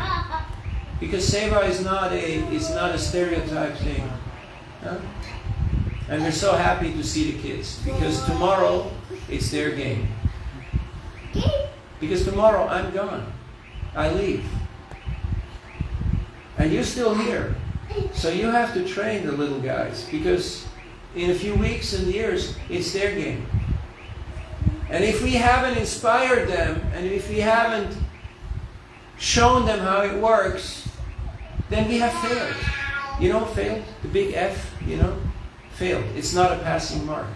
Because seva is not a stereotype thing. Huh? And we're so happy to see the kids. Because tomorrow, it's their game. Because tomorrow, I'm gone. I leave. And you're still here. So you have to train the little guys. Because in a few weeks and years, it's their game. And if we haven't inspired them, and if we haven't shown them how it works, then we have failed. You know, failed? The big F, you know? Failed. It's not a passing mark.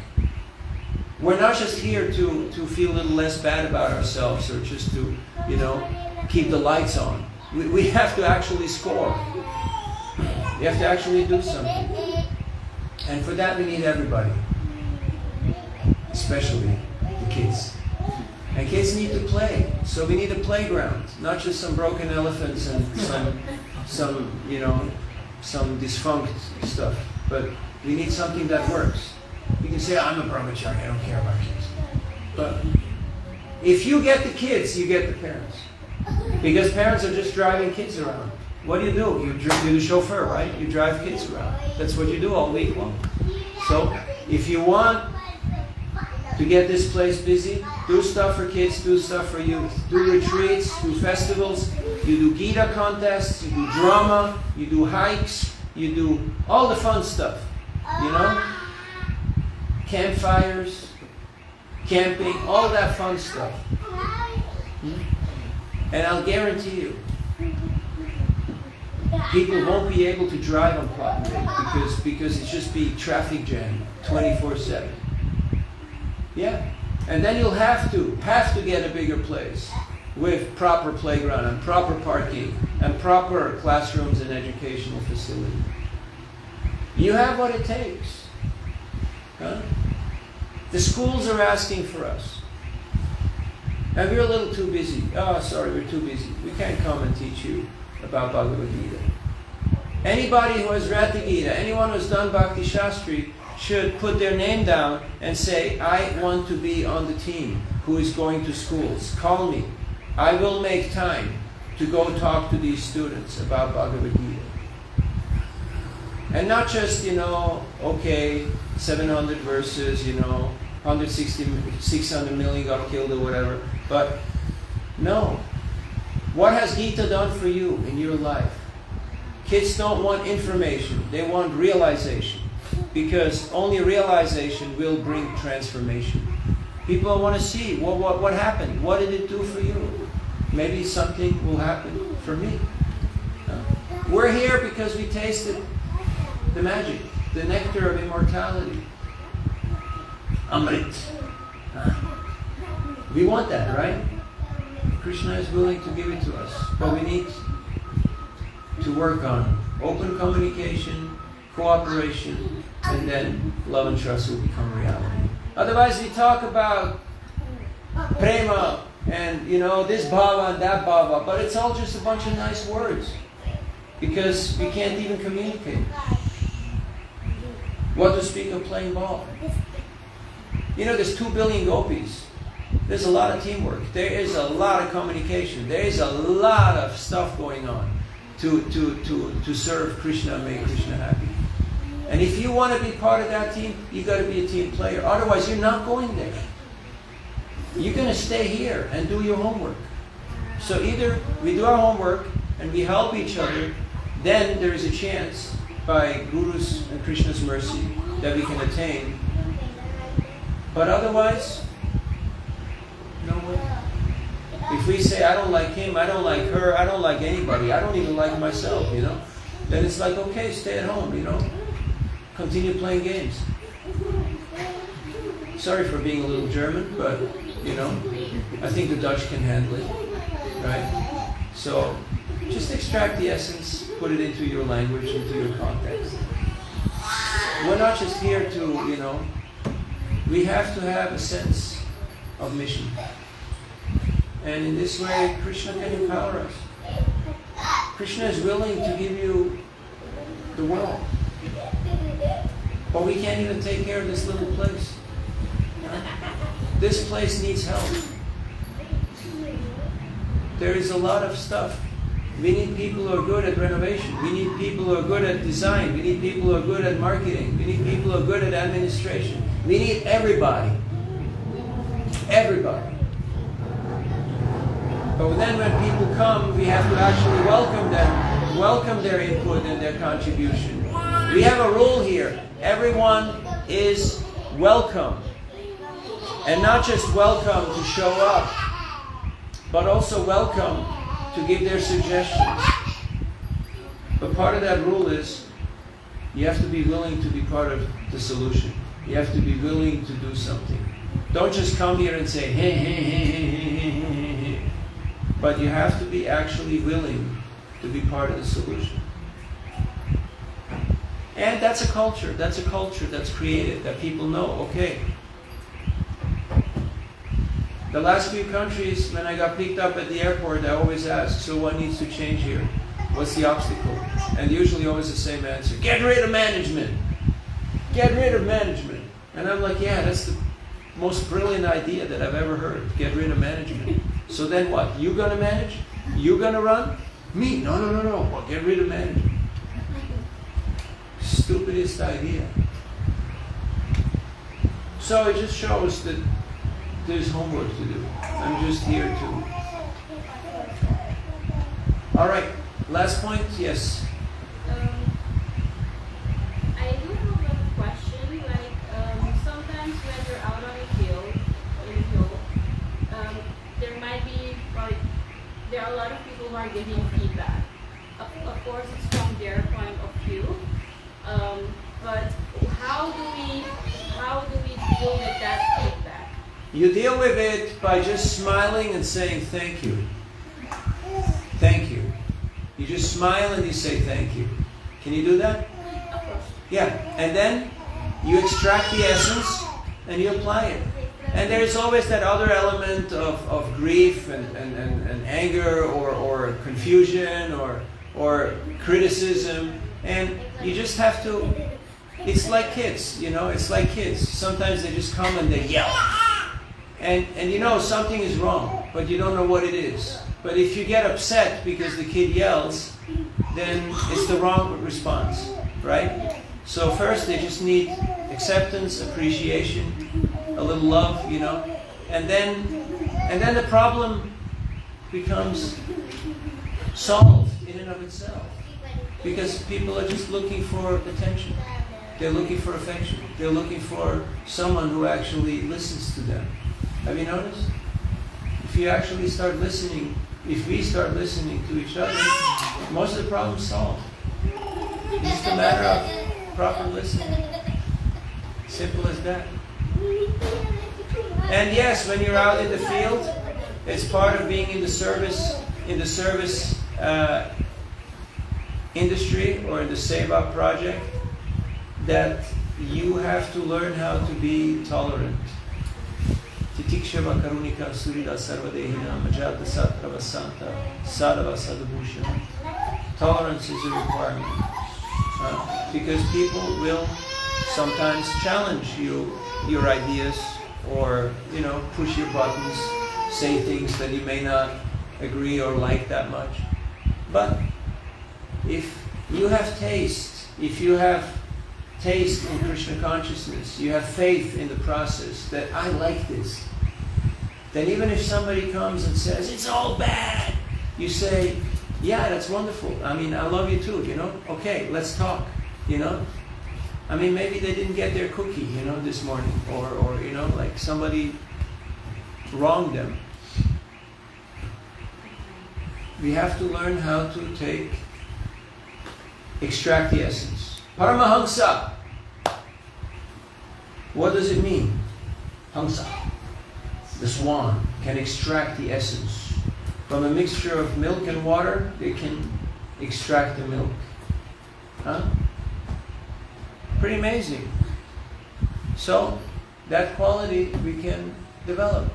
We're not just here to feel a little less bad about ourselves or just to, you know, keep the lights on. We have to actually score. We have to actually do something. And for that we need everybody. Especially the kids. And kids need to play. So we need a playground. Not just some broken elephants and some you know, some defunct stuff. But we need something that works. You can say, "I'm a brahmachari, I don't care about kids." But if you get the kids, you get the parents. Because parents are just driving kids around. What do? You're the chauffeur, right? You drive kids around. That's what you do all week long. So if you want to get this place busy, do stuff for kids, do stuff for youth. Do retreats, do festivals, you do Gita contests, you do drama, you do hikes, you do all the fun stuff. You know? Campfires, camping, all that fun stuff. And I'll guarantee you, people won't be able to drive on Paramaribo because it's just be traffic jam 24/7. Yeah. And then you'll have to get a bigger place with proper playground and proper parking and proper classrooms and educational facility. You have what it takes. Huh? The schools are asking for us. And we're a little too busy. Oh, sorry, we're too busy. We can't come and teach you about Bhagavad Gita. Anybody who has read the Gita, anyone who's done Bhakti Shastri, should put their name down and say, I want to be on the team who is going to schools. Call me. I will make time to go talk to these students about Bhagavad Gita. And not just, 700 verses, 600 million got killed or whatever. But no. What has Gita done for you in your life? Kids don't want information. They want realization. Because only realization will bring transformation. People want to see what happened. What did it do for you? Maybe something will happen for me. We're here because we tasted the magic, the nectar of immortality. Amrit. We want that, right? Krishna is willing to give it to us. But we need to work on open communication, cooperation, and then love and trust will become reality. Otherwise we talk about prema and this bhava and that bhava, but it's all just a bunch of nice words because we can't even communicate. What to speak of playing ball? There's 2 billion gopis. There's a lot of teamwork. There is a lot of communication. There is a lot of stuff going on to serve Krishna and make Krishna happy. And if you want to be part of that team, you got to be a team player. Otherwise, you're not going there. You're going to stay here and do your homework. So either we do our homework and we help each other, then there is a chance by Guru's and Krishna's mercy that we can attain. But otherwise, no way. If we say, I don't like him, I don't like her, I don't like anybody, I don't even like myself, then it's like, okay, stay at home, continue playing games. Sorry for being a little German, but, I think the Dutch can handle it, right? So, just extract the essence, put it into your language, into your context. We're not just here to, we have to have a sense of mission. And in this way, Krishna can empower us. Krishna is willing to give you the world. But we can't even take care of this little place. This place needs help. There is a lot of stuff. We need people who are good at renovation. We need people who are good at design. We need people who are good at marketing. We need people who are good at administration. We need everybody. Everybody. But then when people come, we have to actually welcome them, welcome their input and their contribution. We have a rule here. Everyone is welcome. And not just welcome to show up, but also welcome to give their suggestions. But part of that rule is you have to be willing to be part of the solution. You have to be willing to do something. Don't just come here and say, hey, hey, hey, hey, hey, hey, hey, hey. But you have to be actually willing to be part of the solution. And that's a culture that's created, that people know, okay. The last few countries, when I got picked up at the airport, I always ask, so what needs to change here? What's the obstacle? And usually always the same answer, get rid of management. Get rid of management. And I'm like, yeah, that's the most brilliant idea that I've ever heard. Get rid of management. So then what? You gonna manage? You gonna run? Me? No. Well, get rid of management. Stupidest idea. So it just shows that there's homework to do. I'm just here to... Alright, last point, yes. I do have a question, sometimes when you're out on a hill, there might be, there are a lot of people who are giving feedback. Of course, it's from their point of view, but how do we deal with that feedback? You deal with it by just smiling and saying thank you. Thank you. You just smile and you say thank you. Can you do that? Of course. Yeah. And then you extract the essence and you apply it. And there's always that other element of grief and anger or confusion or criticism. And you just have to, it's like kids, it's like kids. Sometimes they just come and they yell. And something is wrong, but you don't know what it is. But if you get upset because the kid yells, then it's the wrong response, right? So first they just need acceptance, appreciation, a little love, and then the problem becomes solved in and of itself. Because people are just looking for attention. They're looking for affection. They're looking for someone who actually listens to them. Have you noticed? If you actually start listening, if we start listening to each other, most of the problems solved. It's just a matter of proper listening. Simple as that. And yes, when you're out in the field, it's part of being in the service industry or in the Seva project, that you have to learn how to be tolerant. Titikshava karunika surida sarvadehina majata satravasanta sadava sadabhushana. Tolerance is a requirement. Because people will sometimes challenge your ideas, or push your buttons, say things that you may not agree or like that much. But if you have taste, in Krishna consciousness, you have faith in the process that I like this, then even if somebody comes and says it's all bad, you say, yeah, that's wonderful. I mean, I love you too, Okay, let's talk, I mean, maybe they didn't get their cookie, this morning, or like somebody wronged them. We have to learn how to extract the essence. Paramahamsa. What does it mean? Hamsa, the swan, can extract the essence. From a mixture of milk and water, they can extract the milk. Pretty amazing. So, that quality we can develop.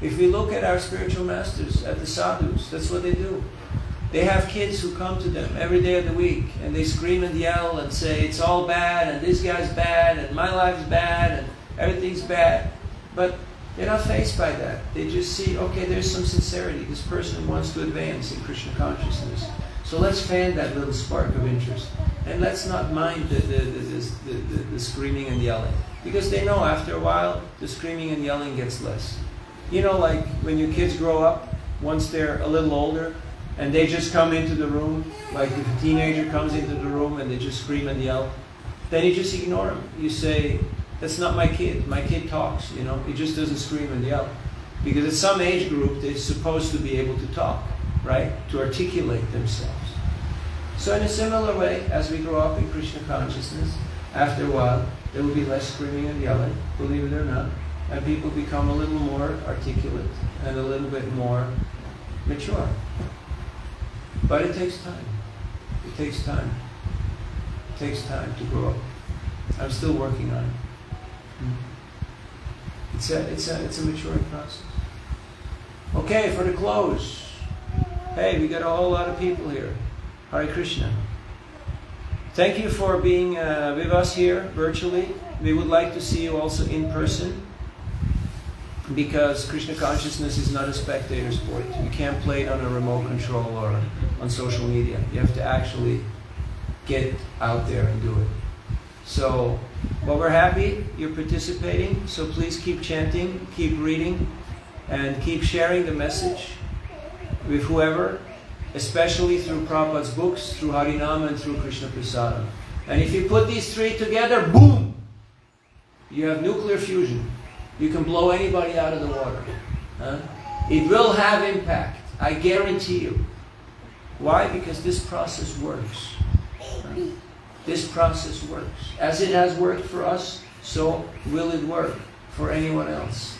If we look at our spiritual masters, at the sadhus, that's what they do. They have kids who come to them every day of the week, and they scream and yell and say, it's all bad, and this guy's bad, and my life's bad, and everything's bad. But they're not faced by that. They just see, okay, there's some sincerity. This person wants to advance in Krishna consciousness. So let's fan that little spark of interest. And let's not mind the screaming and yelling. Because they know after a while, the screaming and yelling gets less. Like when your kids grow up, once they're a little older, and they just come into the room, like if a teenager comes into the room and they just scream and yell, then you just ignore them. You say, that's not my kid. My kid talks, He just doesn't scream and yell. Because at some age group, they're supposed to be able to talk, right? To articulate themselves. So in a similar way, as we grow up in Krishna consciousness, after a while, there will be less screaming and yelling, believe it or not, and people become a little more articulate and a little bit more mature. But it takes time. It takes time. It takes time to grow up. I'm still working on it. It's a maturing process. Okay, for the close. Hey, we got a whole lot of people here. Hare Krishna. Thank you for being with us here virtually. We would like to see you also in person, because Krishna consciousness is not a spectator sport. You can't play it on a remote control or on social media. You have to actually get out there and do it. So, well, we're happy you're participating. So please keep chanting, keep reading, and keep sharing the message with whoever, especially through Prabhupada's books, through Harinama, and through Krishna Prasadam. And if you put these three together, boom! You have nuclear fusion. You can blow anybody out of the water. It will have impact. I guarantee you. Why? Because this process works. This process works. As it has worked for us, so will it work for anyone else.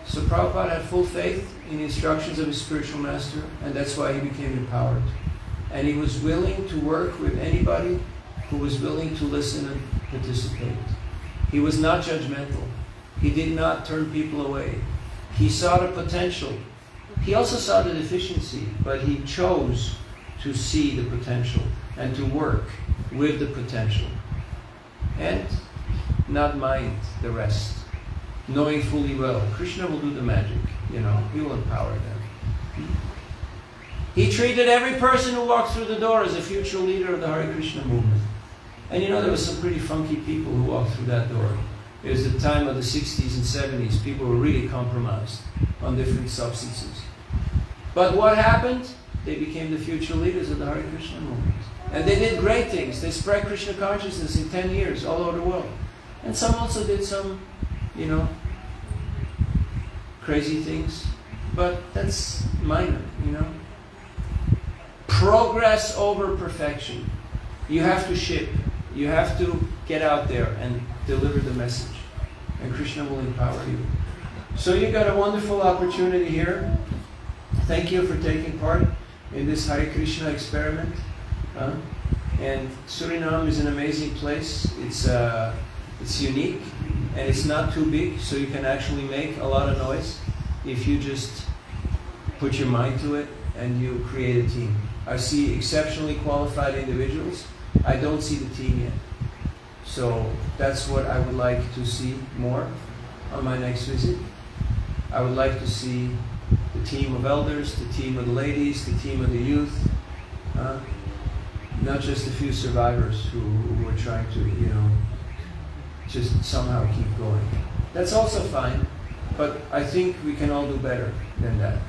So Prabhupada had full faith in the instructions of his spiritual master, and that's why he became empowered. And he was willing to work with anybody who was willing to listen and participate. He was not judgmental. He did not turn people away. He saw the potential. He also saw the deficiency, but he chose to see the potential and to work with the potential and not mind the rest, knowing fully well Krishna will do the magic, He will empower them. He treated every person who walked through the door as a future leader of the Hare Krishna movement. And there was some pretty funky people who walked through that door. It was the time of the 60s and 70s. People were really compromised on different substances. But what happened? They became the future leaders of the Hare Krishna movement. And they did great things. They spread Krishna consciousness in 10 years all over the world. And some also did some, crazy things. But that's minor, Progress over perfection. You have to ship. You have to get out there and deliver the message. And Krishna will empower you. So you got a wonderful opportunity here. Thank you for taking part in this Hare Krishna experiment. And Surinam is an amazing place. It's unique and it's not too big, so you can actually make a lot of noise if you just put your mind to it and you create a team. I see exceptionally qualified individuals. I don't see the team yet. So that's what I would like to see more on my next visit. I would like to see the team of elders, the team of the ladies, the team of the youth. Not just a few survivors who are trying to, just somehow keep going. That's also fine, but I think we can all do better than that.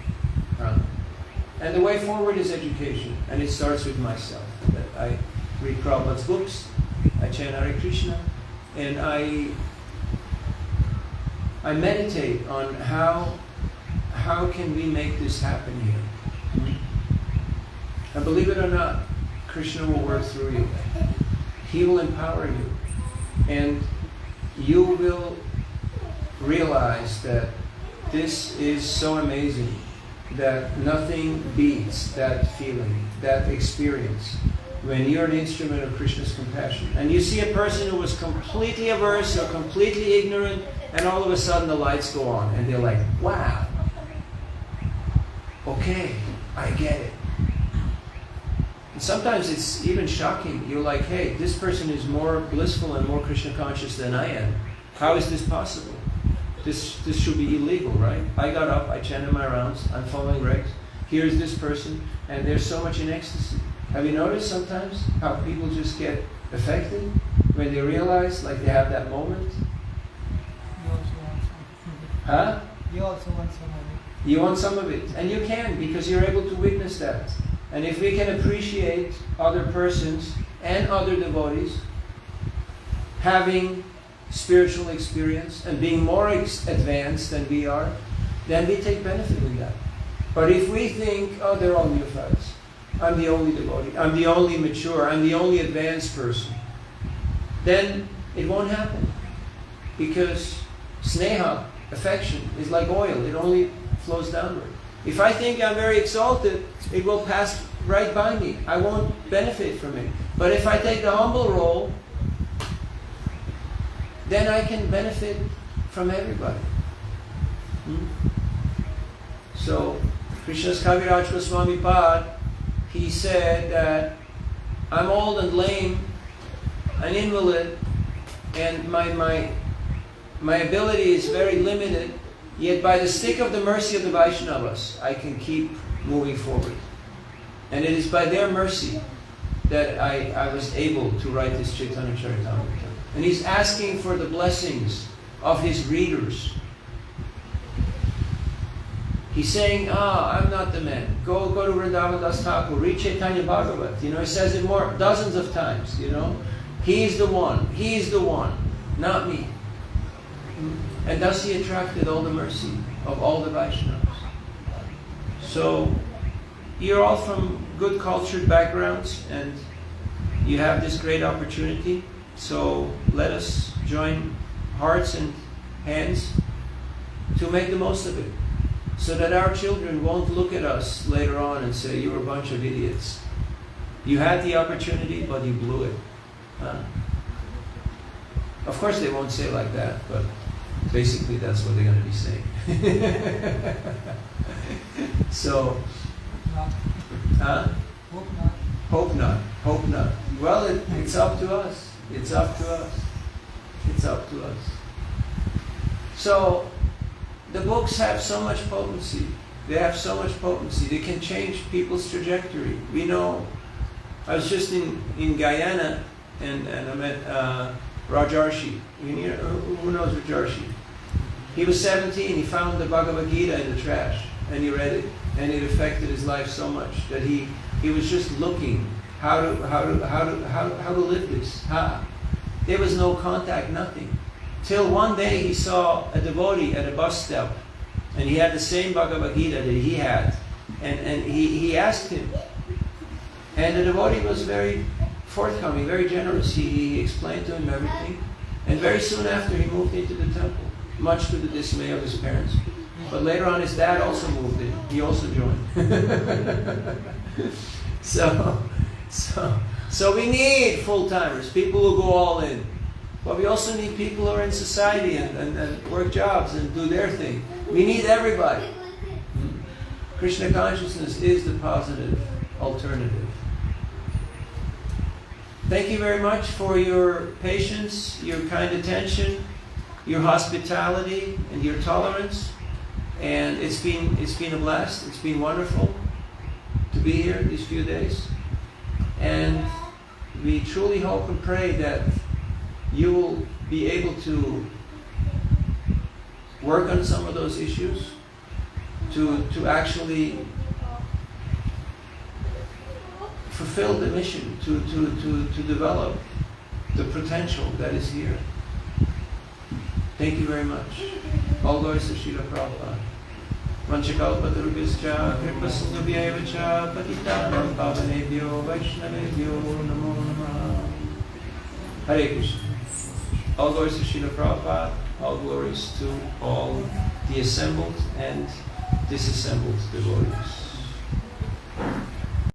And the way forward is education, and it starts with myself. That I read Prabhupada's books, I chant Hare Krishna, and I meditate on how can we make this happen here. And believe it or not, Krishna will work through you. He will empower you. And you will realize that this is so amazing that nothing beats that feeling, that experience, when you're an instrument of Krishna's compassion. And you see a person who was completely averse or completely ignorant, and all of a sudden the lights go on, and they're like, wow, okay, I get it. And sometimes it's even shocking. You're like, hey, this person is more blissful and more Krishna conscious than I am. How is this possible? This should be illegal, right? I got up, I chanted my rounds, I'm following regs. Here's this person, and they're so much in ecstasy. Have you noticed sometimes how people just get affected when they realize, like they have that moment? You also want some. Huh? You also want some of it. You want some of it, and you can, because you're able to witness that. And if we can appreciate other persons and other devotees having spiritual experience and being more advanced than we are, then we take benefit in that. But if we think, oh, they're all neophytes, I'm the only devotee, I'm the only mature, I'm the only advanced person, then it won't happen. Because sneha, affection, is like oil, it only flows downward. If I think I'm very exalted, it will pass right by me. I won't benefit from it. But if I take the humble role, then I can benefit from everybody. So, Krishna's Kaviraj Goswami Pad, he said that I'm old and lame, an invalid, and my ability is very limited, yet by the stick of the mercy of the Vaishnavas, I can keep moving forward. And it is by their mercy that I was able to write this Chaitanya Charitamrita. And he's asking for the blessings of his readers. He's saying, I'm not the man. Go to Vrindavan Das Thakur, read Chaitanya Bhagavat. He says it dozens of times, He's the one, not me. And thus he attracted all the mercy of all the Vaishnavas. So, you're all from good cultured backgrounds and you have this great opportunity. So let us join hearts and hands to make the most of it, so that our children won't look at us later on and say, you're a bunch of idiots. You had the opportunity, but you blew it. Of course they won't say like that, but Basically, that's what they're going to be saying. So, Hope not. hope not, hope not. Well, it's up to us. It's up to us. It's up to us. So, the books have so much potency. They have so much potency. They can change people's trajectory. We know, I was just in Guyana and I met Rajarshi. Who knows Rajarshi? He was 17, he found the Bhagavad Gita in the trash and he read it, and it affected his life so much that he was just looking how to live this. There was no contact, nothing. Till one day he saw a devotee at a bus stop, and he had the same Bhagavad Gita that he had, and he asked him, and the devotee was very forthcoming, very generous. He explained to him everything, and very soon after he moved into the temple, much to the dismay of his parents. But later on his dad also moved in. He also joined. So we need full-timers, people who go all in. But we also need people who are in society and work jobs and do their thing. We need everybody. Krishna consciousness is the positive alternative. Thank you very much for your patience, your kind attention, your hospitality, and your tolerance. And it's been a blast. It's been wonderful to be here these few days. And we truly hope and pray that you will be able to work on some of those issues, to actually fulfill the mission, to develop the potential that is here. Thank you very much. All glories to Srila Prabhupada. Vanchakalpatarubhischa kripasindubhyaivacha patitanam pavanebhyo vaishnavebhyo namo namaha. Hare Krishna. All glories to Srila Prabhupada. All glories to all the assembled and disassembled devotees.